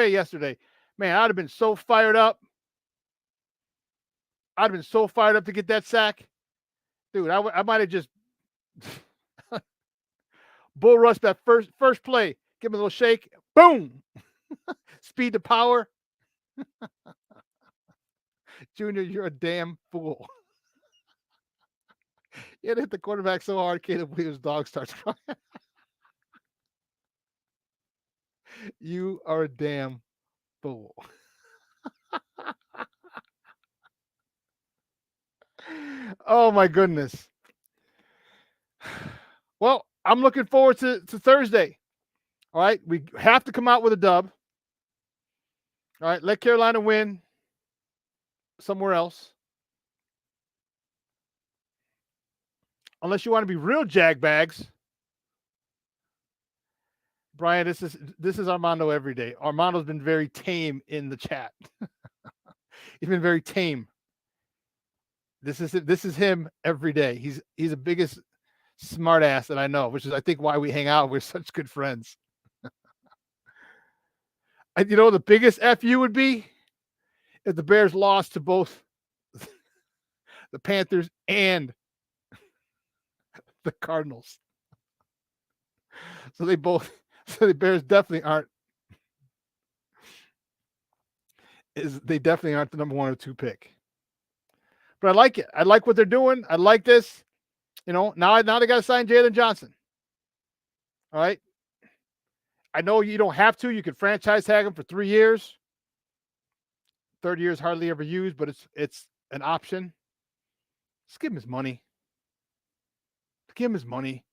yesterday. Man, I'd have been so fired up. To get that sack. Dude, I might have just bull rush that first play. Give him a little shake. Boom. Speed to power. Junior, you're a damn fool. It hit the quarterback so hard, Caleb Williams' dog starts crying. You are a damn fool. Oh, my goodness. Well, I'm looking forward to Thursday. All right. We have to come out with a dub. All right. Let Carolina win somewhere else. Unless you want to be real jagbags. Brian, this is Armando every day. Armando's been very tame in the chat. He's been very tame. This is him every day. He's the biggest smart ass that I know, which is I think why we hang out. We're such good friends. You know, the biggest FU would be if the Bears lost to both the Panthers and the Cardinals. So the Bears definitely aren't. They definitely aren't the number 1 or 2 pick. But I like it. I like what they're doing. I like this. You know, now they got to sign Jalen Johnson. All right. I know you don't have to. You can franchise tag him for 3 years. Third year is hardly ever used, but it's an option. Just give him his money. Give him his money.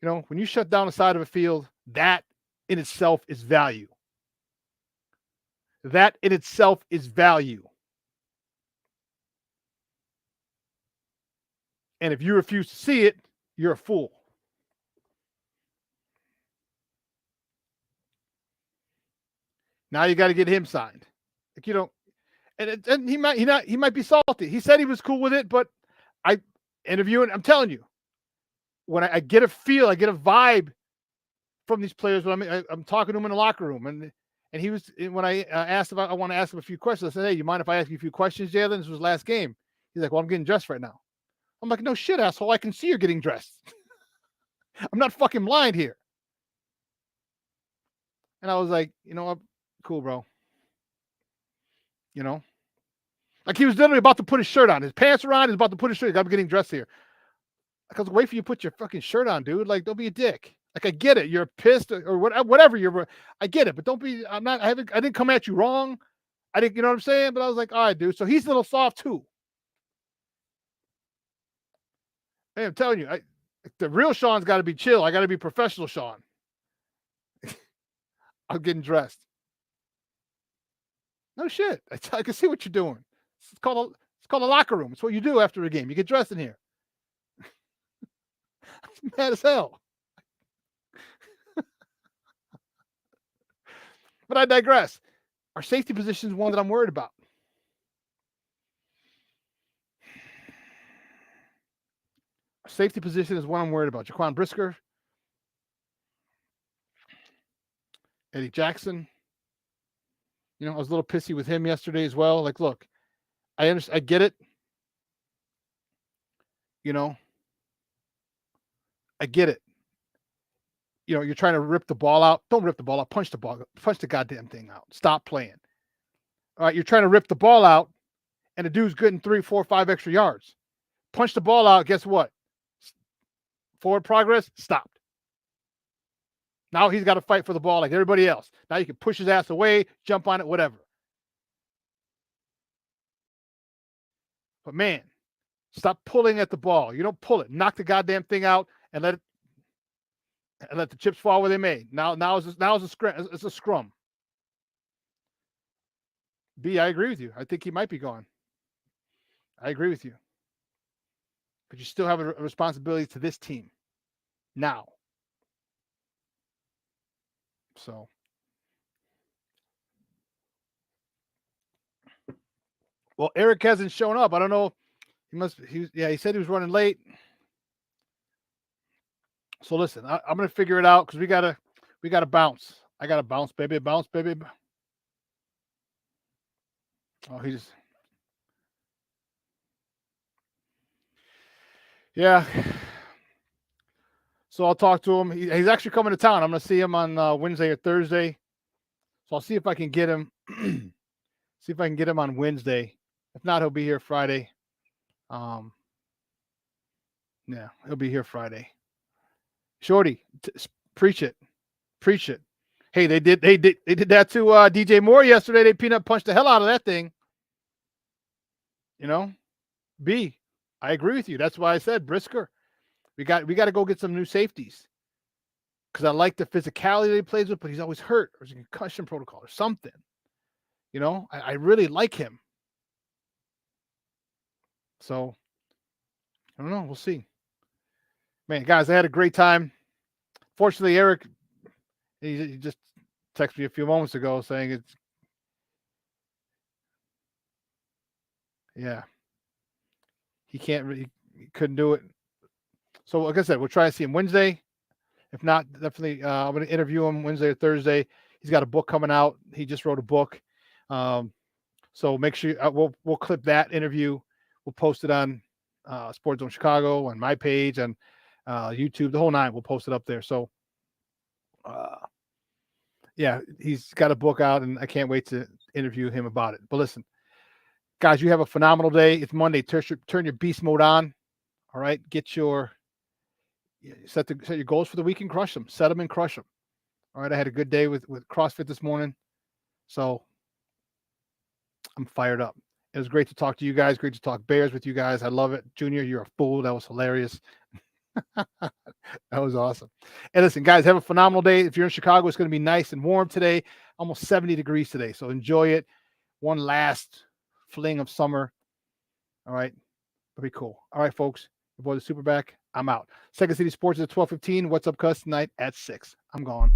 You know, when you shut down the side of a field, that in itself is value. That in itself is value. And if you refuse to see it, you're a fool. Now you got to get him signed. Like, you know, and he might be salty. He said he was cool with it, but I interviewing. I'm telling you, when I get a feel, I get a vibe from these players when I'm talking to him in the locker room, and he was when I asked about I want to ask him a few questions. I said, hey, you mind if I ask you a few questions, Jalen? This was last game. He's like, well, I'm getting dressed right now. I'm like, no shit, asshole. I can see you're getting dressed. I'm not fucking blind here. And I was like, you know what? Cool, bro. You know? Like he was literally about to put his shirt on. His pants are on. He's about to put his shirt. I'm getting dressed here. Like, I was wait for you to put your fucking shirt on, dude. Like, don't be a dick. Like, I get it. You're pissed or whatever. I get it, but don't be. I didn't come at you wrong. I didn't. You know what I'm saying? But I was like, all right, dude. So he's a little soft too. Hey, I'm telling you, the real Shawn's got to be chill. I got to be professional, Shawn. I'm getting dressed. No shit. I can see what you're doing. It's called a locker room. It's what you do after a game. You get dressed in here. I'm mad as hell. But I digress. Our safety position is one that I'm worried about. Our safety position is one I'm worried about. Jaquan Brisker, Eddie Jackson. You know, I was a little pissy with him yesterday as well. Like, look, I understand. I get it. You know, I get it. You know, you're trying to rip the ball out. Don't rip the ball out. Punch the ball. Punch the goddamn thing out. Stop playing. All right, you're trying to rip the ball out, and the dude's getting 3, 4, 5 extra yards. Punch the ball out. Guess what? Forward progress stopped. Now he's got to fight for the ball like everybody else. Now you can push his ass away, jump on it, whatever. But man, stop pulling at the ball. You don't pull it. Knock the goddamn thing out and let the chips fall where they may. Now it's a scrum. B, I agree with you. I think he might be gone. I agree with you. But you still have a responsibility to this team now. So, well, Eric hasn't shown up. I don't know. He said he was running late. So listen, I'm gonna figure it out because we gotta bounce. I gotta bounce, baby. Bounce, baby. Oh, yeah. So I'll talk to him. He's actually coming to town. I'm going to see him on Wednesday or Thursday. So I'll see if I can get him. See if I can get him on Wednesday. If not, he'll be here Friday. Yeah, he'll be here Friday. Shorty, preach it. Preach it. Hey, they did that to DJ Moore yesterday. They peanut punched the hell out of that thing. You know? B, I agree with you. That's why I said Brisker. We got to go get some new safeties. Because I like the physicality that he plays with, but he's always hurt or he's a concussion protocol or something. You know, I really like him. So, I don't know. We'll see. Man, guys, I had a great time. Fortunately, Eric, he just texted me a few moments ago saying he couldn't do it. So, like I said, we'll try to see him Wednesday. If not, definitely, I'm going to interview him Wednesday or Thursday. He's got a book coming out. He just wrote a book. So make sure we'll clip that interview. We'll post it on Sports Zone Chicago, on my page, on YouTube, the whole nine. We'll post it up there. So, yeah, he's got a book out, and I can't wait to interview him about it. But listen, guys, you have a phenomenal day. It's Monday. Turn your beast mode on. All right, set your goals for the week and crush them. Set them and crush them. All right, I had a good day with CrossFit this morning, so I'm fired up. It was great to talk to you guys. Great to talk Bears with you guys. I love it. Junior, you're a fool. That was hilarious. That was awesome. And listen, guys, have a phenomenal day. If you're in Chicago, it's going to be nice and warm today. Almost 70 degrees today, so enjoy it. One last fling of summer. All right, it'll be cool. All right, folks. Your boy, the SuperBack. I'm out. Second City Sports is at 12:15. What's up, Cuss? Tonight at 6. I'm gone.